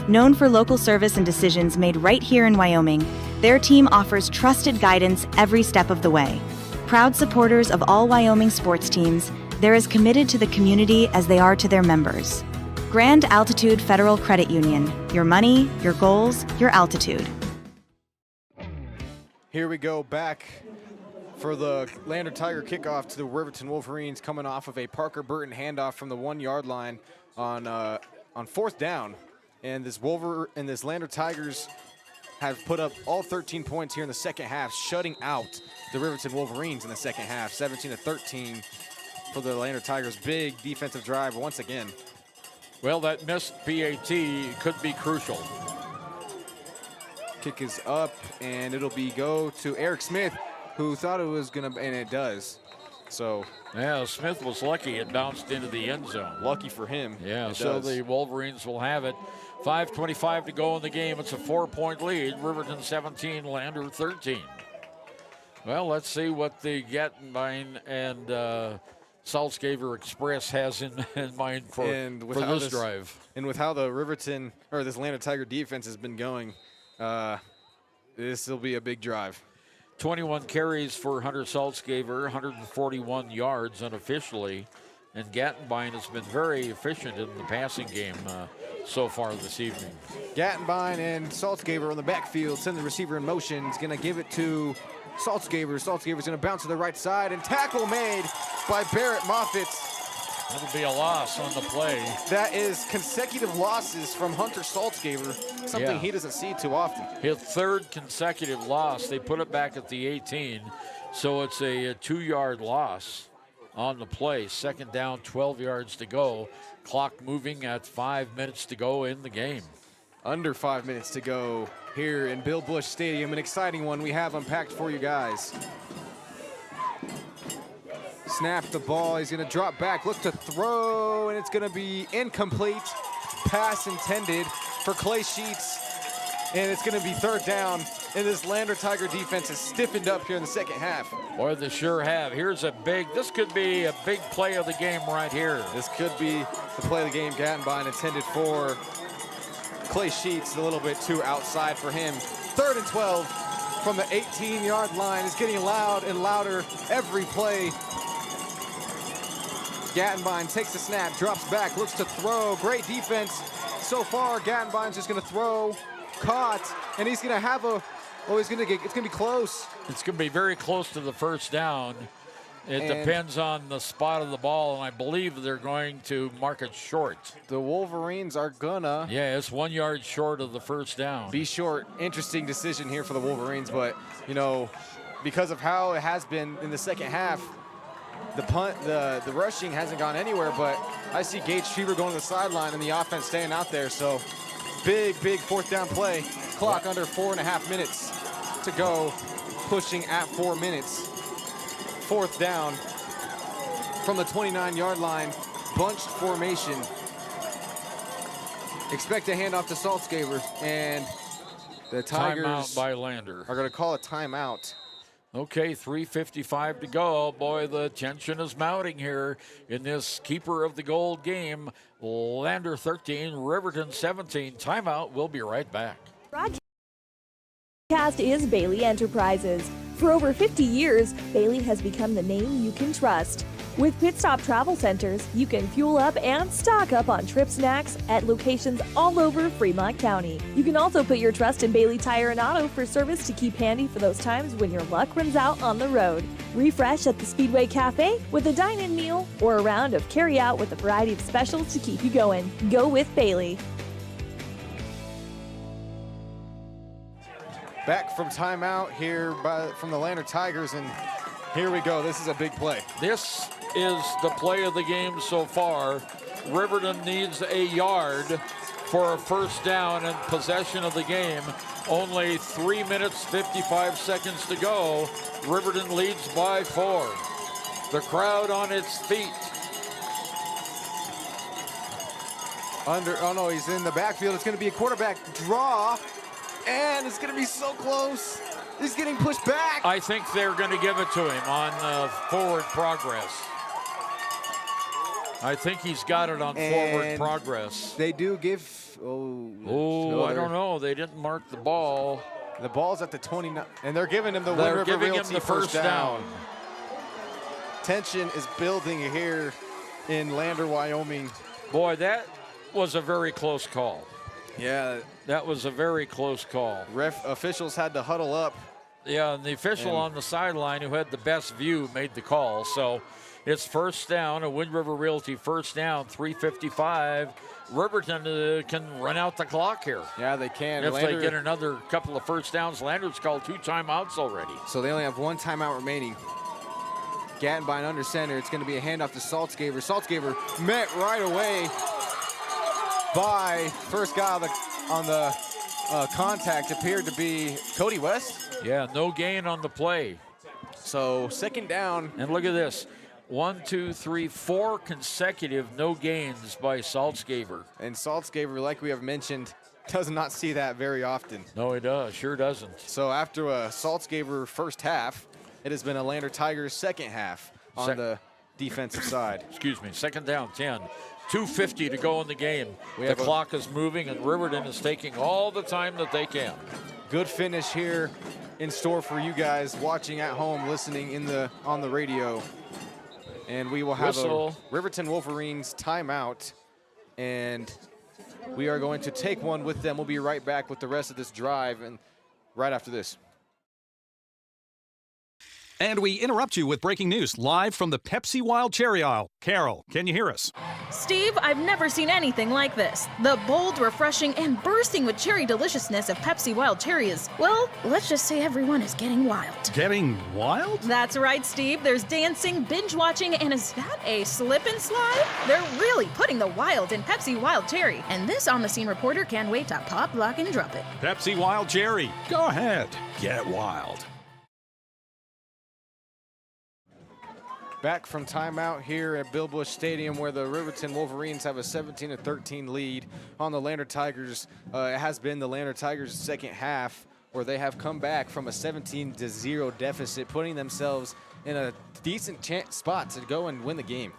Known for local service and decisions made right here in Wyoming, their team offers trusted guidance every step of the way. Proud supporters of all Wyoming sports teams, they're as committed to the community as they are to their members. Grand Altitude Federal Credit Union. Your money, your goals, your altitude. Here we go back for the Lander Tiger kickoff to the Riverton Wolverines, coming off of a Parker Burton handoff from the 1-yard line on fourth down. And this Lander Tigers have put up all 13 points here in the second half, shutting out the Riverton Wolverines in the second half, 17-13 for the Lander Tigers. Big defensive drive once again. Well, that missed PAT could be crucial. Kick is up, and it'll go to Eric Smith, who thought it was going to, and it does. So, yeah, Smith was lucky. It bounced into the end zone. Lucky for him. Yeah, so the Wolverines will have it. 5:25 to go in the game. It's a 4-point lead. Riverton 17, Lander 13. Well, let's see what the Gattenbein and Salzgaver Express has in mind for this drive. And with how the Riverton, or this Lander Tiger defense has been going, this will be a big drive. 21 carries for Hunter Salzgaver, 141 yards unofficially. And Gattenbein has been very efficient in the passing game so far this evening. Gattenbein and Salzgaver on the backfield, send the receiver in motion. He's going to give it to Salzgaver. Salzgaver's going to bounce to the right side, and tackle made by Barrett Moffitt. That'll be a loss on the play. That is consecutive losses from Hunter Salzgaver, something he doesn't see too often. His third consecutive loss. They put it back at the 18, so it's a 2-yard loss on the play. Second down, 12 yards to go. Clock moving at 5 minutes to go in the game. Under 5 minutes to go here in Bill Bush Stadium. An exciting one we have unpacked for you guys. Snap the ball, he's gonna drop back, look to throw, and it's gonna be incomplete. Pass intended for Clay Sheets, and it's gonna be third down. And this Lander Tiger defense is stiffened up here in the second half. Boy, they sure have. This could be a big play of the game right here. This could be the play of the game. Gattenbein intended for Clay Sheets, a little bit too outside for him. 3rd and 12 from the 18-yard line. Is getting loud and louder every play. Gattenbein takes the snap, drops back, looks to throw. Great defense so far. Gattenbein's just gonna throw, caught, and he's gonna have it's gonna be close. It's gonna be very close to the first down. It depends on the spot of the ball, and I believe they're going to mark it short. The Wolverines are gonna. Yeah, it's 1 yard short of the first down. Be short. Interesting decision here for the Wolverines, but because of how it has been in the second half, the rushing hasn't gone anywhere, but I see Gage Schieber going to the sideline and the offense staying out there. So big 4th down play. Clock under 4.5 minutes to go, pushing at 4 minutes. 4th down from the 29-yard line, bunched formation. Expect a handoff to Salzgaver, and the Tigers timeout by Lander are going to call a timeout. Okay, 3:55 to go. Boy, the tension is mounting here in this keeper of the gold game. Lander 13, Riverton 17. Timeout. We'll be right back. Broadcast is Bailey Enterprises. For over 50 years, Bailey has become the name you can trust. With Pit Stop Travel Centers, you can fuel up and stock up on trip snacks at locations all over Fremont County. You can also put your trust in Bailey Tire and Auto for service to keep handy for those times when your luck runs out on the road. Refresh at the Speedway Cafe with a dine-in meal or a round of carry-out with a variety of specials to keep you going. Go with Bailey. Back from timeout here from the Lander Tigers, and here we go. This is a big play. This is the play of the game so far. Riverton needs a yard for a first down and possession of the game. Only 3 minutes, 55 seconds to go. Riverton leads by 4. The crowd on its feet. Oh no, he's in the backfield. It's going to be a quarterback draw, and it's going to be so close. He's getting pushed back. I think they're going to give it to him on forward progress. I think he's got it on forward progress. They do give. I don't know. They didn't mark the ball. The ball's at the 29, and they're giving him the They're Wind River giving him Realty the first down. Tension is building here in Lander, Wyoming. Boy, that was a very close call. Yeah, that was a very close call. Officials had to huddle up. Yeah, and the official on the sideline who had the best view made the call. So it's first down, a Wind River Realty first down, 3:55. Riverton can run out the clock here. Yeah, they can. If they get another couple of first downs, Lander's called 2 timeouts already. So they only have 1 timeout remaining. Gattenbein under center. It's going to be a handoff to Saltzgaver. Saltzgaver met right away by first guy on the contact appeared to be Cody West. Yeah, no gain on the play. So second down. And look at this. 1, 2, 3, 4 consecutive no gains by Saltzgaver. And Saltzgaver, like we have mentioned, does not see that very often. No, he does. Sure doesn't. So after a Saltzgaver first half, it has been a Lander Tigers second half on the defensive side. Excuse me. Second down, 10. 2:50 to go in the game. The clock is moving, and Riverton is taking all the time that they can. Good finish here in store for you guys watching at home, listening on the radio. And we will have a Riverton Wolverines timeout, and we are going to take one with them. We'll be right back with the rest of this drive and right after this. And we interrupt you with breaking news live from the Pepsi Wild Cherry Aisle. Carol, can you hear us? Steve, I've never seen anything like this. The bold, refreshing, and bursting with cherry deliciousness of Pepsi Wild Cherry is, well, let's just say everyone is getting wild. Getting wild? That's right, Steve. There's dancing, binge-watching, and is that a slip and slide? They're really putting the wild in Pepsi Wild Cherry, and this on-the-scene reporter can't wait to pop, lock, and drop it. Pepsi Wild Cherry. Go ahead. Get wild. Back from timeout here at Bill Bush Stadium, where the Riverton Wolverines have a 17-13 lead on the Lander Tigers. It has been the Lander Tigers' second half, where they have come back from a 17-0 deficit, putting themselves in a decent spot to go and win the game.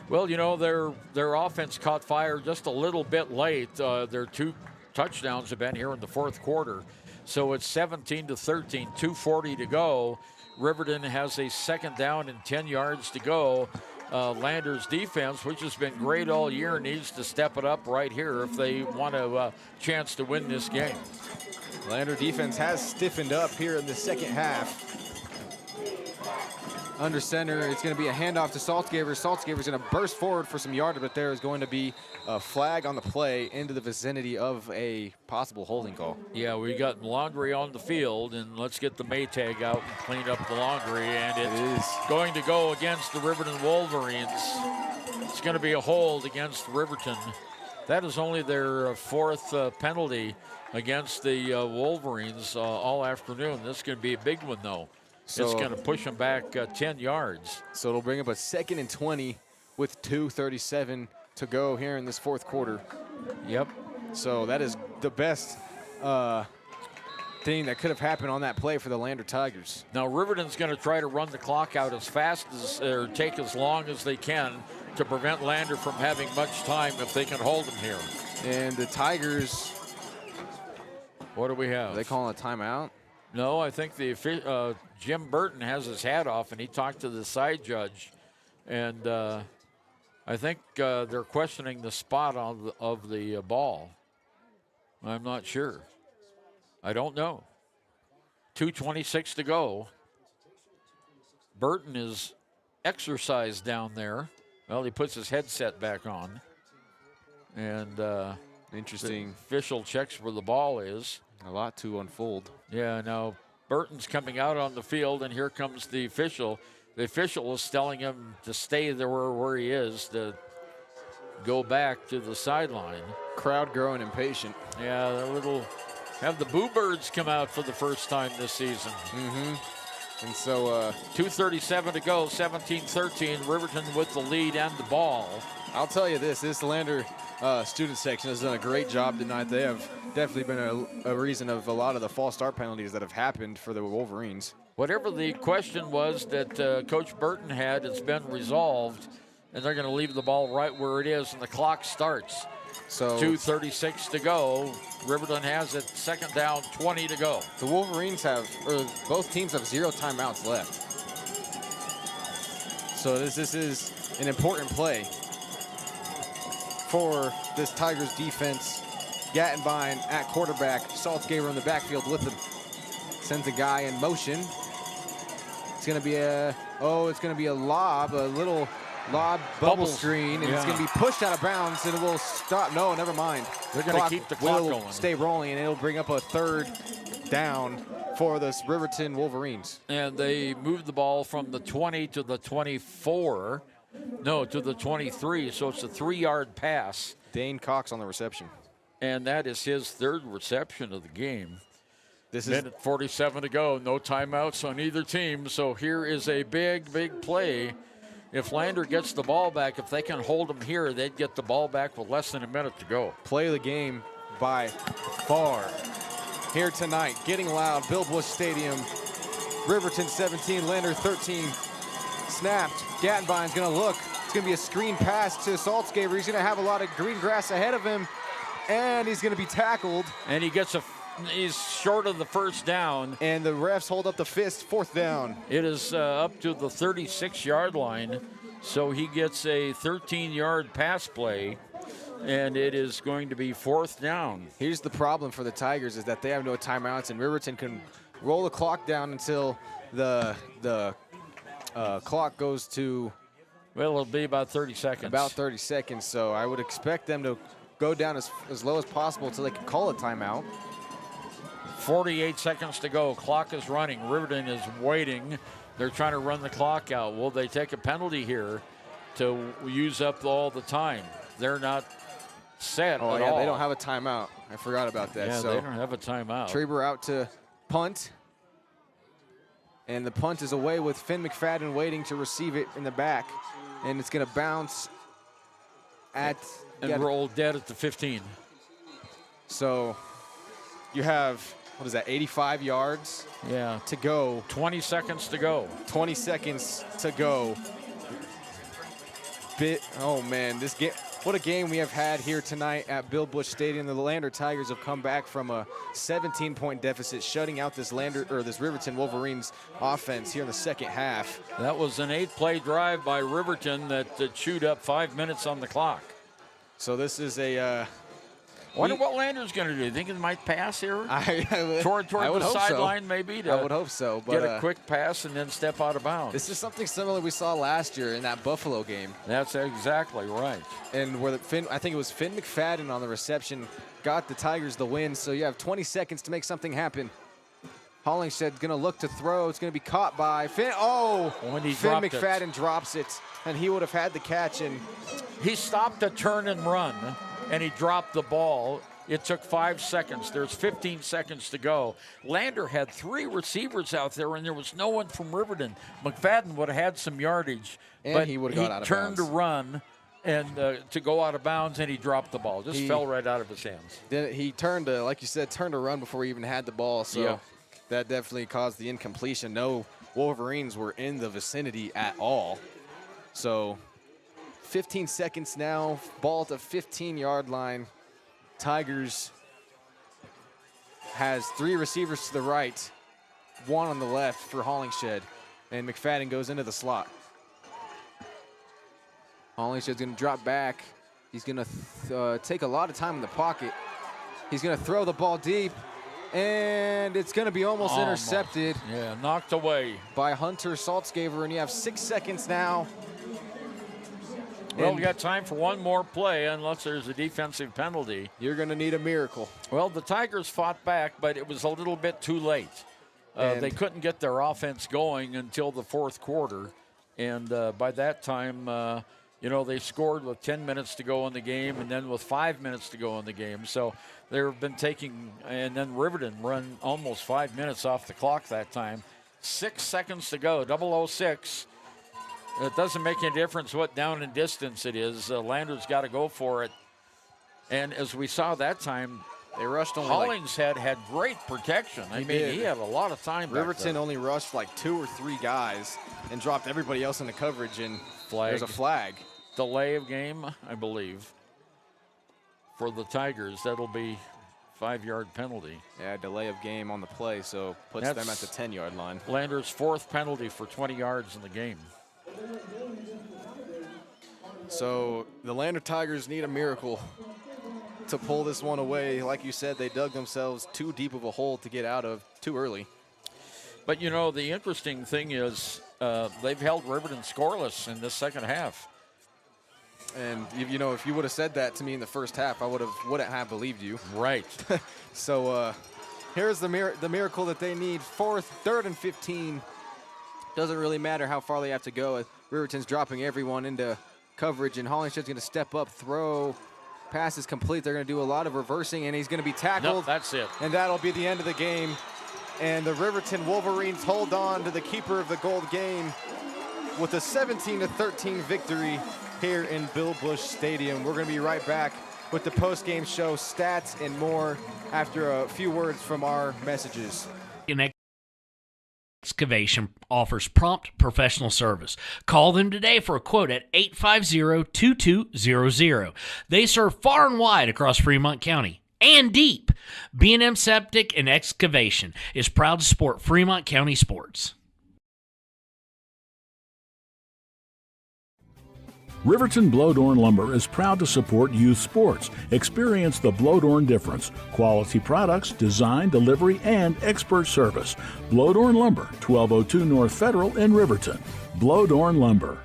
Well, you know, their offense caught fire just a little bit late. Their 2 touchdowns have been here in the fourth quarter. So it's 17-13, 2:40 to go. Riverton has a second down and 10 yards to go. Lander's defense, which has been great all year, needs to step it up right here if they want a chance to win this game. Lander defense has stiffened up here in the second half. Under center, it's going to be a handoff to Saltzgaver. Saltzgaver's going to burst forward for some yardage, but there is going to be a flag on the play into the vicinity of a possible holding call. Yeah, we got laundry on the field, and let's get the Maytag out and clean up the laundry, and it's going to go against the Riverton Wolverines. It's going to be a hold against Riverton. That is only their 4th penalty against the Wolverines all afternoon. This is going to be a big one, though. So it's going to push them back 10 yards. So it'll bring up a 2nd and 20 with 2:37 to go here in this fourth quarter. Yep. So that is the best thing that could have happened on that play for the Lander Tigers. Now Riverton's going to try to run the clock out as fast as, or take as long as they can to prevent Lander from having much time if they can hold them here. And the Tigers, what do we have? Are they calling a timeout? No, I think the Jim Burton has his hat off, and he talked to the side judge, And I think they're questioning the spot of the ball. I'm not sure. I don't know. 2:26 to go. Burton is exercised down there. Well, he puts his headset back on. And interesting. The official checks where the ball is. A lot to unfold. Yeah, now Burton's coming out on the field, and here comes the official. The official is telling him to stay there where he is, to go back to the sideline. Crowd growing impatient. Yeah, have the Boo Birds come out for the first time this season. Mm-hmm. And so 2:37 to go, 17-13, Riverton with the lead and the ball. I'll tell you this Lander student section has done a great job tonight. They have definitely been a reason of a lot of the false start penalties that have happened for the Wolverines. Whatever the question was that Coach Burton had, it's been resolved, and they're going to leave the ball right where it is, and the clock starts. So 2:36 to go. Riverton has it, second down, 20 to go. The Wolverines both teams have 0 timeouts left. So this is an important play for this Tigers defense. Gattenbein at quarterback, Saltzgaber in the backfield with him. Sends a guy in motion. It's gonna be a lob, a little lob bubble screen, and it's going to be pushed out of bounds, and it will stop. No, never mind. They're going to keep the clock going. Stay rolling, and it'll bring up a third down for the Riverton Wolverines. And they moved the ball from the 20 to the 24. No, to the 23, so it's a 3-yard pass. Dane Cox on the reception. And that is his third reception of the game. This is minute 47 to go. No timeouts on either team, so here is a big, big play. If Lander gets the ball back, if they can hold them here, they'd get the ball back with less than a minute to go. Play of the game by far. Here tonight, getting loud, Bill Bush Stadium. Riverton 17, Lander 13. Snapped. Gattenbein's going to look. It's going to be a screen pass to Saltzgaber. He's going to have a lot of green grass ahead of him, and he's going to be tackled. And he's short of the first down. And the refs hold up the fist, fourth down. It is up to the 36-yard line, so he gets a 13-yard pass play, and it is going to be fourth down. Here's the problem for the Tigers is that they have no timeouts, and Riverton can roll the clock down until the clock goes to... Well, it'll be about 30 seconds. About 30 seconds, so I would expect them to go down as low as possible until they can call a timeout. 48 seconds to go. Clock is running. Riverton is waiting. They're trying to run the clock out. Will they take a penalty here to use up all the time? They're not set at all. They don't have a timeout. I forgot about that. Yeah, so they don't have a timeout. Traber out to punt. And the punt is away with Finn McFadden waiting to receive it in the back. And it's going to bounce at... And roll dead at the 15. So you have... What is that, 85 yards to go. 20 seconds to go. 20 seconds to go. Oh, man, this game. What a game we have had here tonight at Bill Bush Stadium. The Lander Tigers have come back from a 17-point deficit, shutting out this Riverton Wolverines offense here in the second half. That was an 8-play drive by Riverton that chewed up 5 minutes on the clock. So this is a... Wonder what Lander's going to do. You think it might pass here? Toward the sideline, maybe? I would hope so. But get a quick pass and then step out of bounds. This is something similar we saw last year in that Buffalo game. That's exactly right. And where I think it was Finn McFadden on the reception got the Tigers the win. So you have 20 seconds to make something happen. Hollingshead's going to look to throw. It's going to be caught by Finn. Oh, Finn McFadden drops it, and he would have had the catch. And he stopped a turn and run. And he dropped the ball. It took 5 seconds. There's 15 seconds to go. Lander had 3 receivers out there, and there was no one from Riverton. McFadden would have had some yardage, but he would have got out of bounds. He turned to run and to go out of bounds, and he dropped the ball. Just fell right out of his hands. Then he turned to, like you said, turned to run before he even had the ball. So that definitely caused the incompletion. No Wolverines were in the vicinity at all. So 15 seconds now, ball at the 15-yard line. Tigers has 3 receivers to the right, 1 on the left for Hollingshed, and McFadden goes into the slot. Hollinshed's going to drop back. He's going to take a lot of time in the pocket. He's going to throw the ball deep, and it's going to be almost intercepted. Yeah, knocked away. By Hunter Saltzgaver, and you have 6 seconds now. Well, we got time for one more play unless there's a defensive penalty. You're going to need a miracle. Well, the Tigers fought back, but it was a little bit too late. They couldn't get their offense going until the fourth quarter, and by that time, they scored with 10 minutes to go in the game and then with 5 minutes to go in the game. So they've been taking, and then Riverton run almost 5 minutes off the clock that time. 6 seconds to go, 006. It doesn't make any difference what down and distance it is. Lander's got to go for it. And as we saw that time, they rushed only Hollingshead had great protection. He had a lot of time. Riverton only rushed like 2 or 3 guys and dropped everybody else into coverage, and there's a flag. Delay of game, I believe, for the Tigers. That'll be 5-yard penalty. Yeah, delay of game on the play, so puts them at the 10-yard line. Lander's 4th penalty for 20 yards in the game. So the Lander Tigers need a miracle to pull this one away. Like you said, they dug themselves too deep of a hole to get out of too early. But, the interesting thing is they've held Riverton scoreless in this second half. And, if you would have said that to me in the first half, I wouldn't have believed you. Right. So here's the miracle that they need. 3rd and 15. Doesn't really matter how far they have to go. Riverton's dropping everyone into coverage, and Hollinshed's going to step up, throw. Pass is complete. They're going to do a lot of reversing, and he's going to be tackled. Nope, that's it. And that'll be the end of the game. And the Riverton Wolverines hold on to the keeper of the gold game with a 17-13 victory here in Bill Bush Stadium. We're going to be right back with the post-game show, stats, and more after a few words from our messages. Excavation offers prompt professional service. Call them today for a quote at 850-2200. They serve far and wide across Fremont County and deep. B&M Septic and Excavation is proud to support Fremont County sports. Riverton Blowdorn Lumber is proud to support youth sports. Experience the Blowdorn difference. Quality products, design, delivery, and expert service. Blowdorn Lumber, 1202 North Federal in Riverton. Blowdorn Lumber.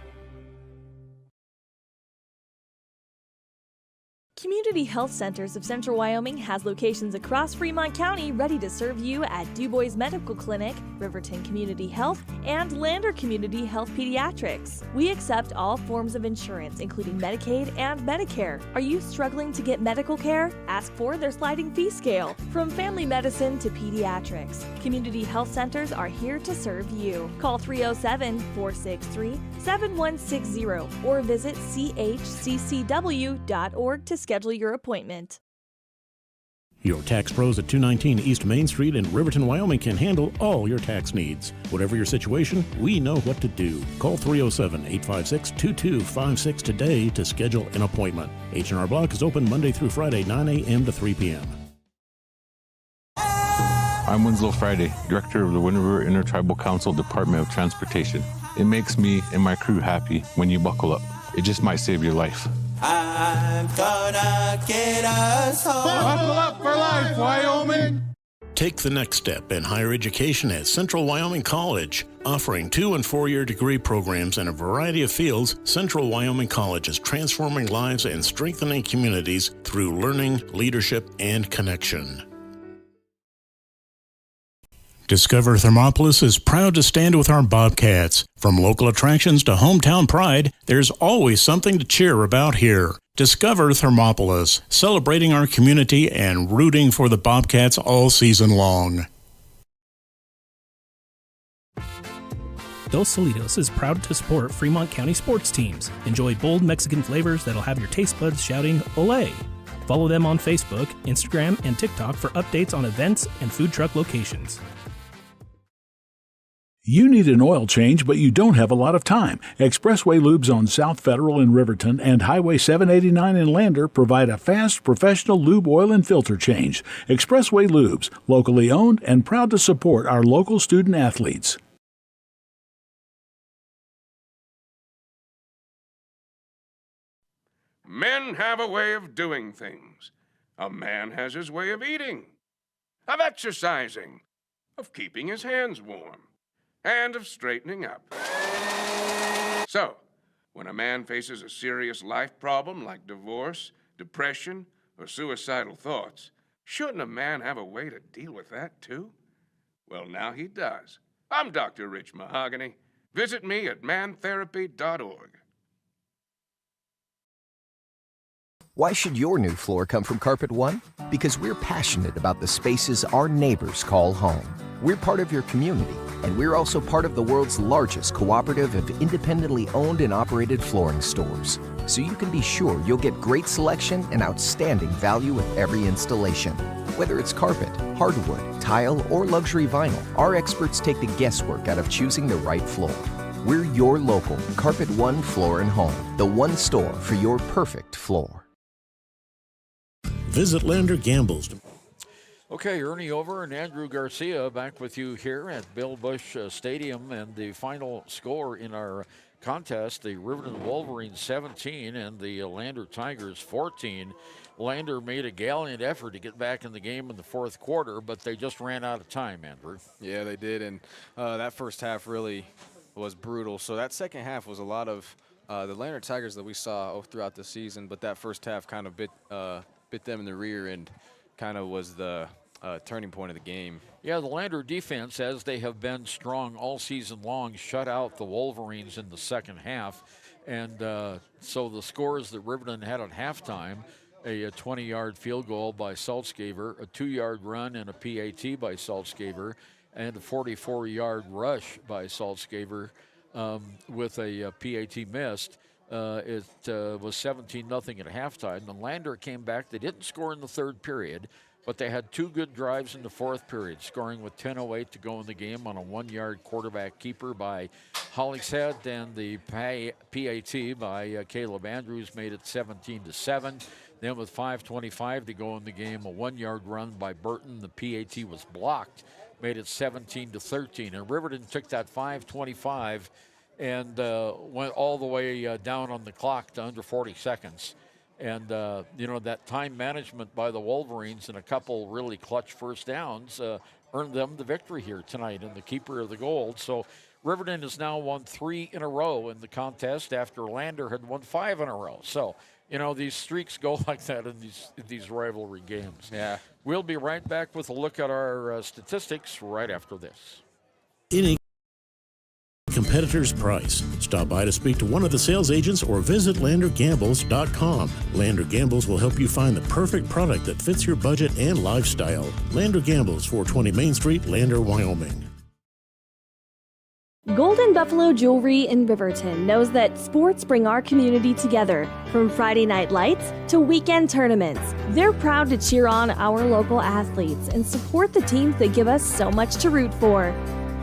Community Health Centers of Central Wyoming has locations across Fremont County ready to serve you at DuBois Medical Clinic, Riverton Community Health, and Lander Community Health Pediatrics. We accept all forms of insurance, including Medicaid and Medicare. Are you struggling to get medical care? Ask for their sliding fee scale. From family medicine to pediatrics, Community Health Centers are here to serve you. Call 307-463-7160 or visit chccw.org to schedule your appointment. Your tax pros at 219 East Main Street in Riverton, Wyoming can handle all your tax needs. Whatever your situation, we know what to do. Call 307-856-2256 today to schedule an appointment. H&R Block is open Monday through Friday, 9 a.m. to 3 p.m. I'm Winslow Friday, Director of the Wind River Intertribal Council Department of Transportation. It makes me and my crew happy when you buckle up. It just might save your life. I'm gonna get us home. Buckle up for life, Wyoming! Take the next step in higher education at Central Wyoming College. Offering 2- and 4-year degree programs in a variety of fields, Central Wyoming College is transforming lives and strengthening communities through learning, leadership, and connection. Discover Thermopolis is proud to stand with our Bobcats. From local attractions to hometown pride, there's always something to cheer about here. Discover Thermopolis, celebrating our community and rooting for the Bobcats all season long. Dos Solitos is proud to support Fremont County sports teams. Enjoy bold Mexican flavors that'll have your taste buds shouting, "Olé!" Follow them on Facebook, Instagram, and TikTok for updates on events and food truck locations. You need an oil change, but you don't have a lot of time. Expressway Lubes on South Federal in Riverton and Highway 789 in Lander provide a fast, professional lube oil and filter change. Expressway Lubes, locally owned and proud to support our local student athletes. Men have a way of doing things. A man has his way of eating, of exercising, of keeping his hands warm, and of straightening up. So, when a man faces a serious life problem like divorce, depression, or suicidal thoughts, shouldn't a man have a way to deal with that too? Well, now he does. I'm Dr. Rich Mahogany. Visit me at mantherapy.org. Why should your new floor come from Carpet One? Because we're passionate about the spaces our neighbors call home. We're part of your community, and we're also part of the world's largest cooperative of independently owned and operated flooring stores. So you can be sure you'll get great selection and outstanding value with every installation. Whether it's carpet, hardwood, tile, or luxury vinyl, our experts take the guesswork out of choosing the right floor. We're your local Carpet One Floor and Home, the one store for your perfect floor. Visit Lander Gambles. Okay, Ernie Over and Andrew Garcia back with you here at Bill Bush Stadium, and the final score in our contest, the Riverton Wolverines 17 and the Lander Tigers 14. Lander made a gallant effort to get back in the game in the fourth quarter, but they just ran out of time, Andrew. Yeah, they did, and that first half really was brutal. So that second half was a lot of the Lander Tigers that we saw throughout the season, but that first half kind of bit them in the rear and kind of was the turning point of the game. Yeah, the Lander defense, as they have been strong all season long, shut out the Wolverines in the second half. And so the scores that Riverton had at halftime, a 20-yard field goal by Saltzgaver, a 2-yard run and a PAT by Saltzgaver, and a 44-yard rush by Saltzgaver with a PAT missed. It was 17-0 at halftime. And Lander came back. They didn't score in the third period, but they had two good drives in the fourth period, scoring with 10:08 to go in the game on a 1-yard quarterback keeper by Hollingshead, and the PAT by Caleb Andrews made it 17-7. Then with 5:25 to go in the game, a 1-yard run by Burton. The PAT was blocked, made it 17-13. And Riverton took that 5:25 and went all the way down on the clock to under 40 seconds. And, that time management by the Wolverines and a couple really clutch first downs earned them the victory here tonight and the keeper of the gold. So Riverton has now won 3 in a row in the contest after Lander had won 5 in a row. So, these streaks go like that in these rivalry games. Yeah. We'll be right back with a look at our statistics right after this. Any competitor's price. Stop by to speak to one of the sales agents or visit LanderGambles.com. Lander Gambles will help you find the perfect product that fits your budget and lifestyle. Lander Gambles, 420 Main Street, Lander, Wyoming. Golden Buffalo Jewelry in Riverton knows that sports bring our community together. From Friday night lights to weekend tournaments, they're proud to cheer on our local athletes and support the teams that give us so much to root for.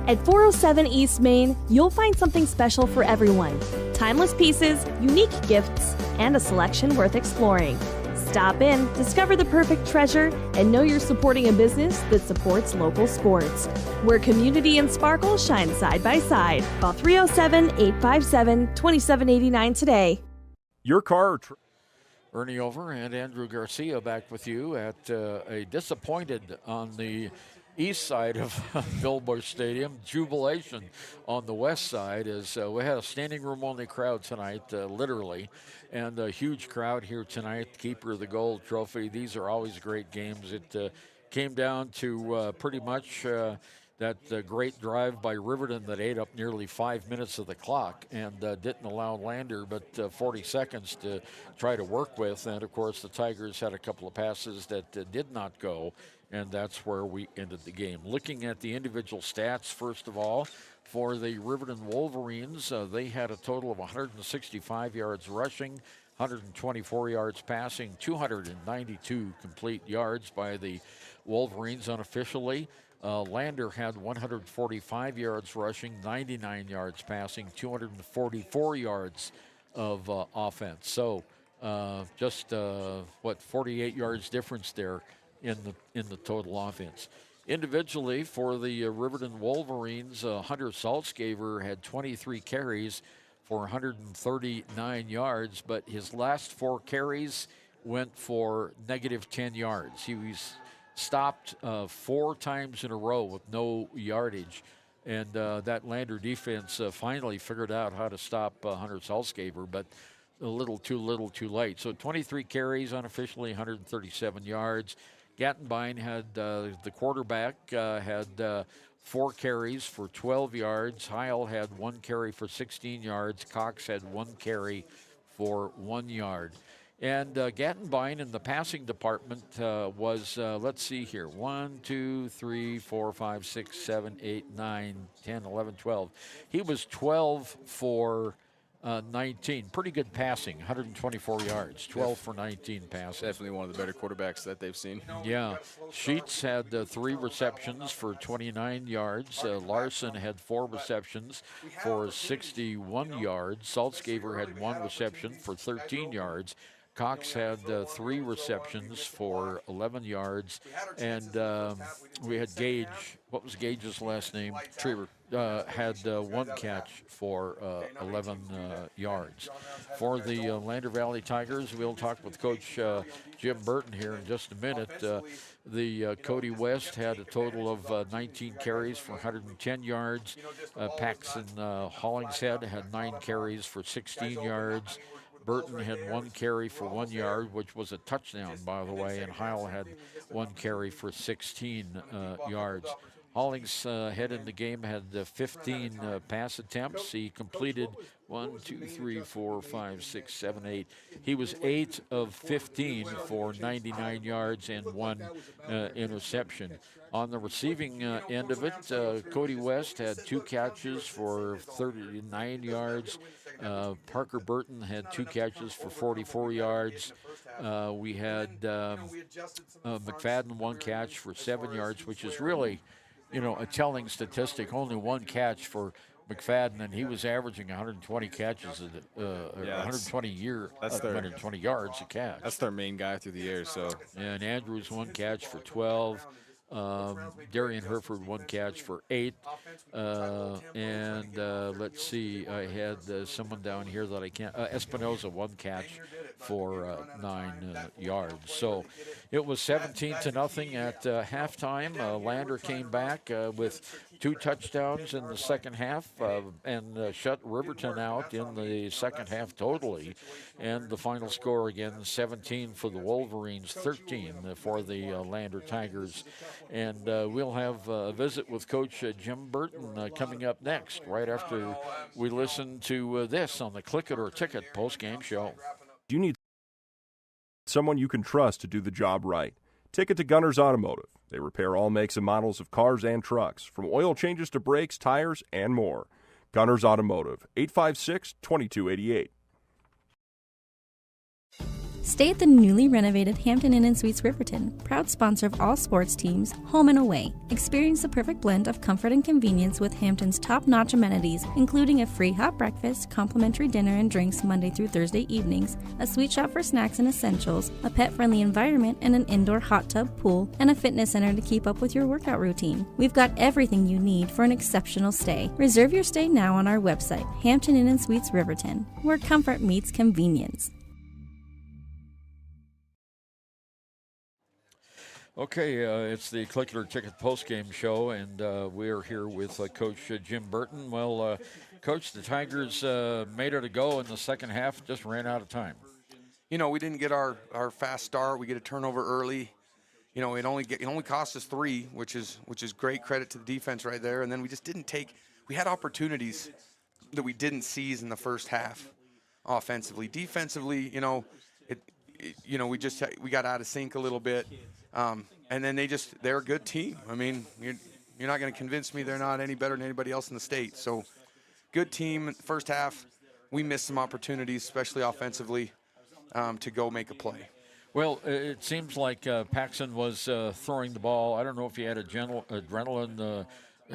At 407 East Main, you'll find something special for everyone. Timeless pieces, unique gifts, and a selection worth exploring. Stop in, discover the perfect treasure, and know you're supporting a business that supports local sports. Where community and sparkle shine side by side. Call 307-857-2789 today. Your car. Ernie Over and Andrew Garcia back with you at a disappointed on the east side of Bill Bush Stadium. Jubilation on the west side as we had a standing room only crowd tonight, literally, and a huge crowd here tonight. Keeper of the Gold Trophy. These are always great games. It came down to pretty much that great drive by Riverton that ate up nearly 5 minutes of the clock and didn't allow Lander but 40 seconds to try to work with. And, of course, the Tigers had a couple of passes that did not go, and that's where we ended the game. Looking at the individual stats, first of all, for the Riverton Wolverines, they had a total of 165 yards rushing, 124 yards passing, 292 complete yards by the Wolverines unofficially. Lander had 145 yards rushing, 99 yards passing, 244 yards of offense. So just 48 yards difference there in the total offense. Individually, for the Riverton Wolverines, Hunter Saltzgaver had 23 carries, for 139 yards, but his last 4 carries went for negative 10 yards. He was stopped 4 times in a row with no yardage. And that Lander defense finally figured out how to stop Hunter Salzgaber, but a little too late. So 23 carries, unofficially 137 yards. Gattenbein had, the quarterback, had 4 carries for 12 yards. Heil had 1 carry for 16 yards. Cox had 1 carry for 1 yard. And Gattenbein in the passing department was, let's see here, 1, 2, 3, 4, 5, 6, 7, 8, 9, 10, 11, 12. He was 12 for 19. Pretty good passing, 124 yards, 12 for 19 passes. Definitely one of the better quarterbacks that they've seen. Yeah. Sheets had 3 receptions for 29 yards. Larson had 4 receptions for 61 yards. Salzgaber had 1 reception for 13 yards. Cox had 3 receptions for 11 yards, and we had Gage. What was Gage's last name? Trieber. Had 1 catch for 11 yards. For the Lander Valley Tigers, we'll talk with Coach Jim Burton here in just a minute. The Cody West had a total of 19 carries for 110 yards. Paxton Hollingshead had 9 carries for 16 yards. Burton had 1 carry for 1 yard, which was a touchdown, by the way, and Heil had 1 carry for 16 yards. Hollingshead in the game had 15 pass attempts. He completed 1, 2, 3, 4, 5, 6, 7, 8. He was 8 of 15 for 99 yards and 1 interception. On the receiving end of it, Cody West had 2 catches for 39 yards. Parker Burton had 2 catches for 44 yards. We had McFadden 1 catch for 7 yards, which is really, a telling statistic. Only 1 catch for McFadden, and he was averaging 120 catches, 120 yards a catch. That's their main guy through the air. So. And Andrews 1 catch for 12. Darian Herford 1 catch for 8. Let's see, I had someone down here that I can't. Espinoza 1 catch for 9 yards. So it was 17-0 at halftime. Lander came back with 2 touchdowns in the second half and shut Riverton out in the second half totally. And the final score again, 17 for the Wolverines, 13 for the Lander Tigers. And we'll have a visit with Coach Jim Burton coming up next, right after we listen to this on the Click It or Ticket post-game show. You need someone you can trust to do the job right. Ticket to Gunners Automotive. They repair all makes and models of cars and trucks, from oil changes to brakes, tires, and more. Gunners Automotive, 856-2288. Stay at the newly renovated Hampton Inn & Suites Riverton, proud sponsor of all sports teams, home and away. Experience the perfect blend of comfort and convenience with Hampton's top-notch amenities, including a free hot breakfast, complimentary dinner and drinks Monday through Thursday evenings, a sweet shop for snacks and essentials, a pet-friendly environment and an indoor hot tub pool, and a fitness center to keep up with your workout routine. We've got everything you need for an exceptional stay. Reserve your stay now on our website, Hampton Inn & Suites Riverton, where comfort meets convenience. Okay, it's the Click It or Ticket postgame show, and we are here with Coach Jim Burton. Well, Coach, the Tigers made it a go in the second half, just ran out of time. We didn't get our fast start. We get a turnover early. It only cost us 3, which is great credit to the defense right there. And then we just didn't take. We had opportunities that we didn't seize in the first half, offensively. Defensively, we got out of sync a little bit. And then they're a good team. I mean, you're not going to convince me they're not any better than anybody else in the state. So, good team. First half, we missed some opportunities, especially offensively, to go make a play. Well, it seems like Paxton was throwing the ball. I don't know if he had adrenaline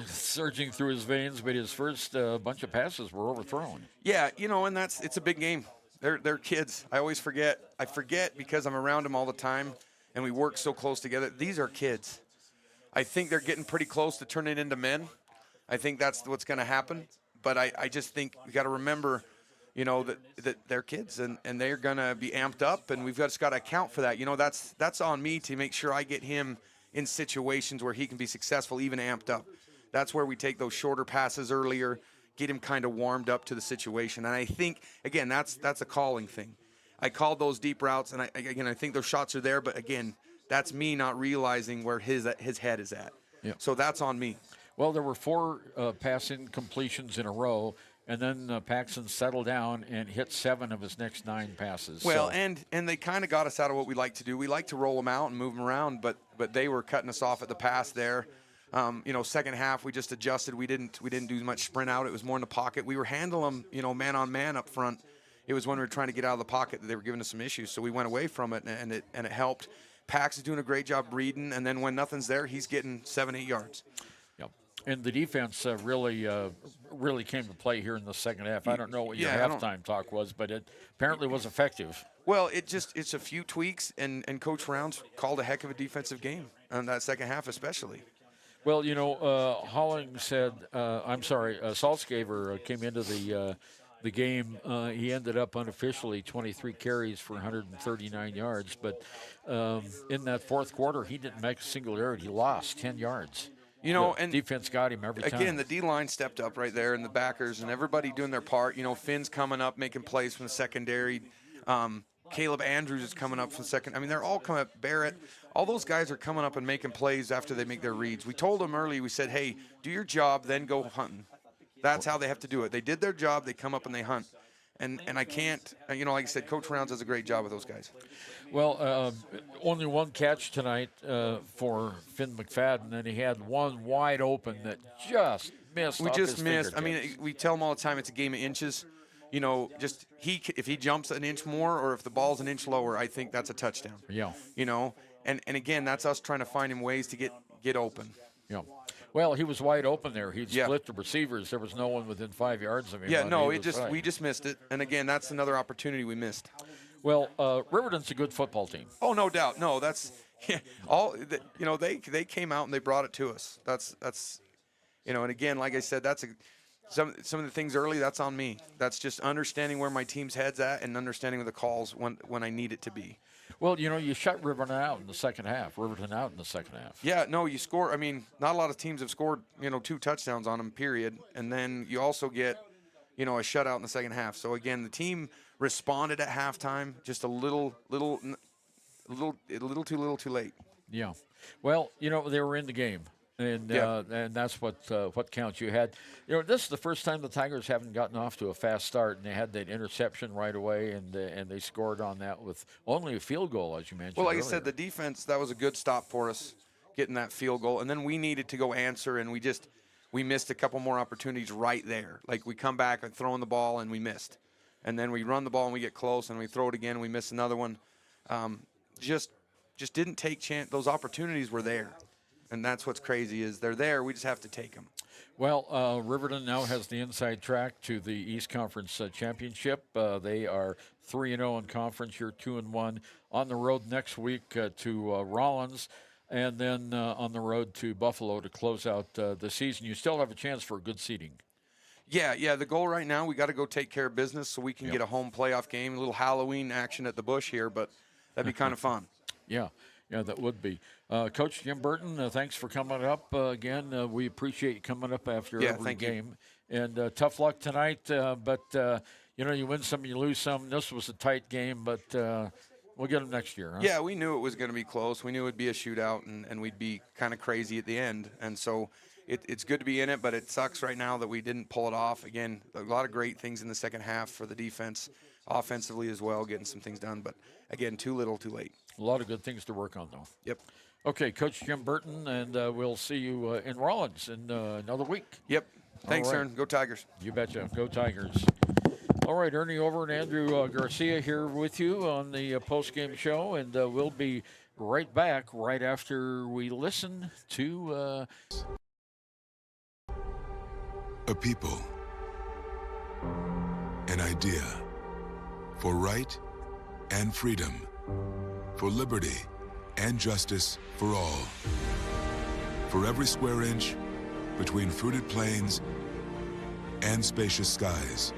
surging through his veins, but his first bunch of passes were overthrown. Yeah, and it's a big game. They're kids. I always forget. I forget because I'm around them all the time. And we work so close together. These are kids. I think they're getting pretty close to turning into men. I think that's what's going to happen. But I just think we got to remember you know, that they're kids and they're going to be amped up, and we've just got to account for that. You know, that's on me to make sure I get him in situations where he can be successful, even amped up. That's where we take those shorter passes earlier, get him kind of warmed up to the situation. And I think, again, that's a calling thing. I called those deep routes, and I think those shots are there, but again, that's me not realizing where his head is at. Yeah. So that's on me. Well, there were 4 passing completions in a row, and then Paxton settled down and hit 7 of his next 9 passes. Well, and they kind of got us out of what we like to do. We like to roll them out and move them around, but they were cutting us off at the pass there. You know, second half we just adjusted. We didn't do much sprint out. It was more in the pocket. We were handling them, you know, man on man up front. It was when we were trying to get out of the pocket that they were giving us some issues. So we went away from it, and it helped. Pax is doing a great job reading, and then when nothing's there, he's getting 7-8 yards. Yep. And the defense really came to play here in the second half. I don't know what your halftime talk was, but it apparently was effective. Well, it's a few tweaks, and Coach Rounds called a heck of a defensive game on that second half especially. Well, you know, Holling said, Saltzgaver came into the game. He ended up unofficially 23 carries for 139 yards, but in that fourth quarter, he didn't make a single error. He lost 10 yards. You know, and defense got him every time. Again, the D-line stepped up right there, and the backers, and everybody doing their part. You know, Finn's coming up, making plays from the secondary. Caleb Andrews is coming up from the second. I mean, they're all coming up. Barrett, all those guys are coming up and making plays after they make their reads. We told them early, we said, hey, do your job, then go hunting. That's how they have to do it. They did their job, they come up and they hunt. And I can't, you know, like I said, Coach Rounds does a great job with those guys. Well, only one catch tonight for Finn McFadden, and he had one wide open that just missed. We just missed. I mean, we tell them all the time it's a game of inches. You know, just if he jumps an inch more or if the ball's an inch lower, I think that's a touchdown. Yeah. You know, and again, that's us trying to find him ways to get open. Yeah. Well, he was wide open there. He'd split the receivers. There was no one within 5 yards of him. Yeah, no, we just missed it. And again, that's another opportunity we missed. Well, Riverton's a good football team. Oh, no doubt. No, that's you know, they came out and they brought it to us. That's you know, and again, like I said, that's some of the things early, that's on me. That's just understanding where my team's head's at and understanding the calls when I need it to be. Well, you know, you shut Riverton out in the second half. Yeah, no, you score. I mean, not a lot of teams have scored, you know, 2 touchdowns on them, period. And then you also get, you know, a shutout in the second half. So, again, the team responded at halftime just a little too late. Yeah. Well, you know, they were in the game. And that's what counts. You had, you know, this is the first time the Tigers haven't gotten off to a fast start, and they had that interception right away, and they scored on that with only a field goal, as you mentioned. Well, like earlier. I said, the defense, that was a good stop for us, getting that field goal, and then we needed to go answer, and we missed a couple more opportunities right there. Like we come back and throwing the ball, and we missed, and then we run the ball and we get close, and we throw it again, and we miss another one. Just didn't take chance. Those opportunities were there. And that's what's crazy is they're there. We just have to take them. Well, Riverton now has the inside track to the East Conference Championship. They are 3-0 in conference. You're 2-1 on the road next week to Rollins, and then on the road to Buffalo to close out the season. You still have a chance for a good seeding. Yeah. The goal right now, we got to go take care of business so we can get a home playoff game. A little Halloween action at the Busch here, but that'd be kind of fun. Yeah, that would be. Coach Jim Burton, thanks for coming up again. We appreciate you coming up after every game. And tough luck tonight, but, you know, you win some, you lose some. This was a tight game, but we'll get them next year. Huh? Yeah, we knew it was going to be close. We knew it would be a shootout, and we'd be kind of crazy at the end. And so it's good to be in it, but it sucks right now that we didn't pull it off. Again, a lot of great things in the second half for the defense, offensively as well, getting some things done. But, again, too little, too late. A lot of good things to work on, though. Yep. Okay, Coach Jim Burton, and we'll see you in Rollins in another week. Yep. Thanks, Aaron. Go Tigers. You betcha. Go Tigers. All right, Ernie Over and Andrew Garcia here with you on the post-game show, and we'll be right back right after we listen to... A people. An idea. For right and freedom. For liberty and justice for all. For every square inch between fruited plains and spacious skies.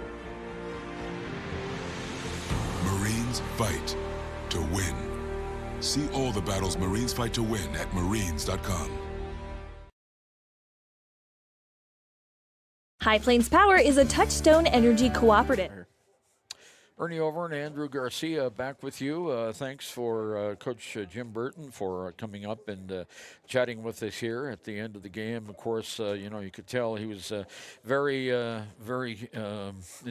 fight to win. See all the battles Marines fight to win at marines.com. High Plains Power is a Touchstone Energy cooperative. Ernie Over and Andrew Garcia back with you. Thanks for Coach Jim Burton for coming up and chatting with us here at the end of the game. Of course, you could tell he was very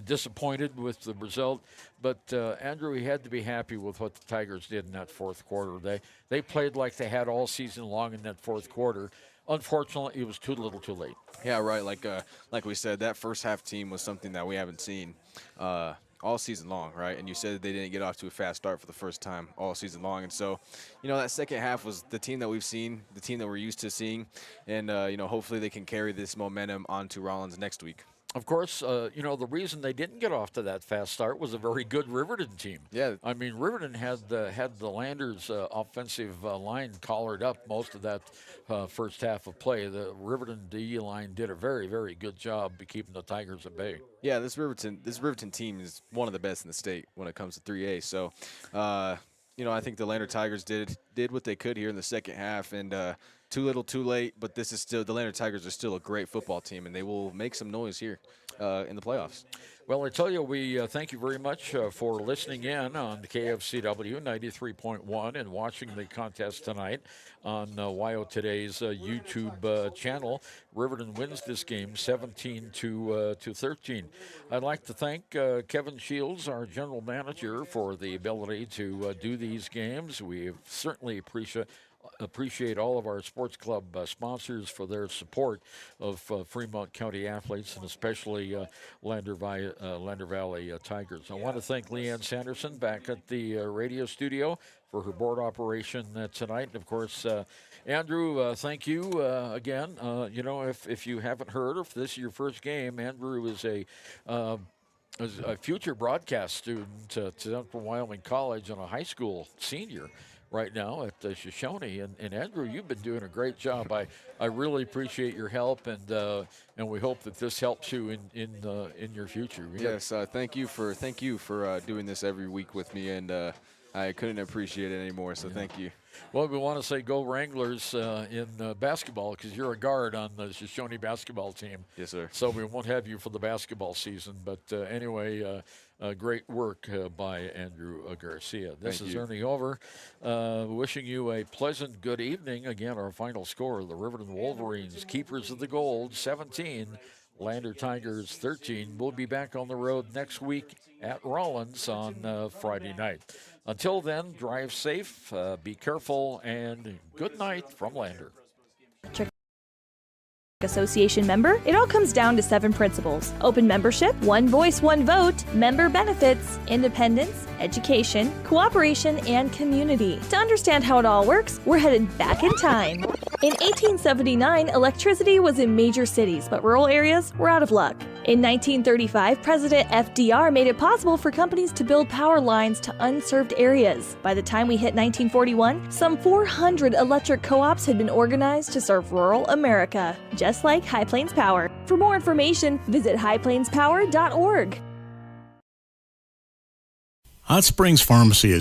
disappointed with the result. But, Andrew, he had to be happy with what the Tigers did in that fourth quarter. They played like they had all season long in that fourth quarter. Unfortunately, it was too little too late. Yeah, right. Like we said, that first half team was something that we haven't seen all season long, right? And you said they didn't get off to a fast start for the first time all season long. And so, that second half was the team that we've seen, the team that we're used to seeing. And, hopefully they can carry this momentum onto Rollins next week. Of course, the reason they didn't get off to that fast start was a very good Riverton team. Yeah. I mean, Riverton had the Landers offensive line collared up most of that first half of play. The Riverton D line did a very, very good job of keeping the Tigers at bay. Yeah, this Riverton team is one of the best in the state when it comes to 3A. So, I think the Lander Tigers did what they could here in the second half, and too little, too late. But this is still the Lander Tigers are still a great football team, and they will make some noise here in the playoffs. Well, I tell you, we thank you very much for listening in on the KFCW 93.1 and watching the contest tonight on YO Today's YouTube channel. Riverton wins this game 17-13. I'd like to thank Kevin Shields, our general manager, for the ability to do these games. We certainly appreciate all of our sports club sponsors for their support of Fremont County athletes, and especially Lander Valley Tigers. I want to thank Leanne Sanderson back at the radio studio for her board operation tonight. And of course, Andrew, thank you again. If you haven't heard, or if this is your first game, Andrew is a future broadcast student at Central Wyoming College and a high school senior right now at Shoshone. And Andrew, you've been doing a great job. I really appreciate your help, and we hope that this helps you in your future. Yes, thank you for doing this every week with me, and I couldn't appreciate it anymore, so thank you. Well, we want to say go Wranglers in basketball, because you're a guard on the Shoshone basketball team. Yes, sir. So we won't have you for the basketball season. But anyway, great work by Andrew Garcia. This is Ernie Over, wishing you a pleasant good evening. Again, our final score, the Riverton Wolverines, keepers of the gold, 17, Lander Tigers, 13. We'll be back on the road next week at Rollins on Friday night. Until then, drive safe, be careful, and good night from Lander. Association member, it all comes down to 7 principles: open membership, one voice, one vote, member benefits, independence, education, cooperation, and community. To understand how it all works, we're headed back in time. In 1879, electricity was in major cities, but rural areas were out of luck. In 1935, President FDR made it possible for companies to build power lines to unserved areas. By the time we hit 1941, some 400 electric co-ops had been organized to serve rural America, just like High Plains Power. For more information, visit highplainspower.org. Hot Springs Pharmacy is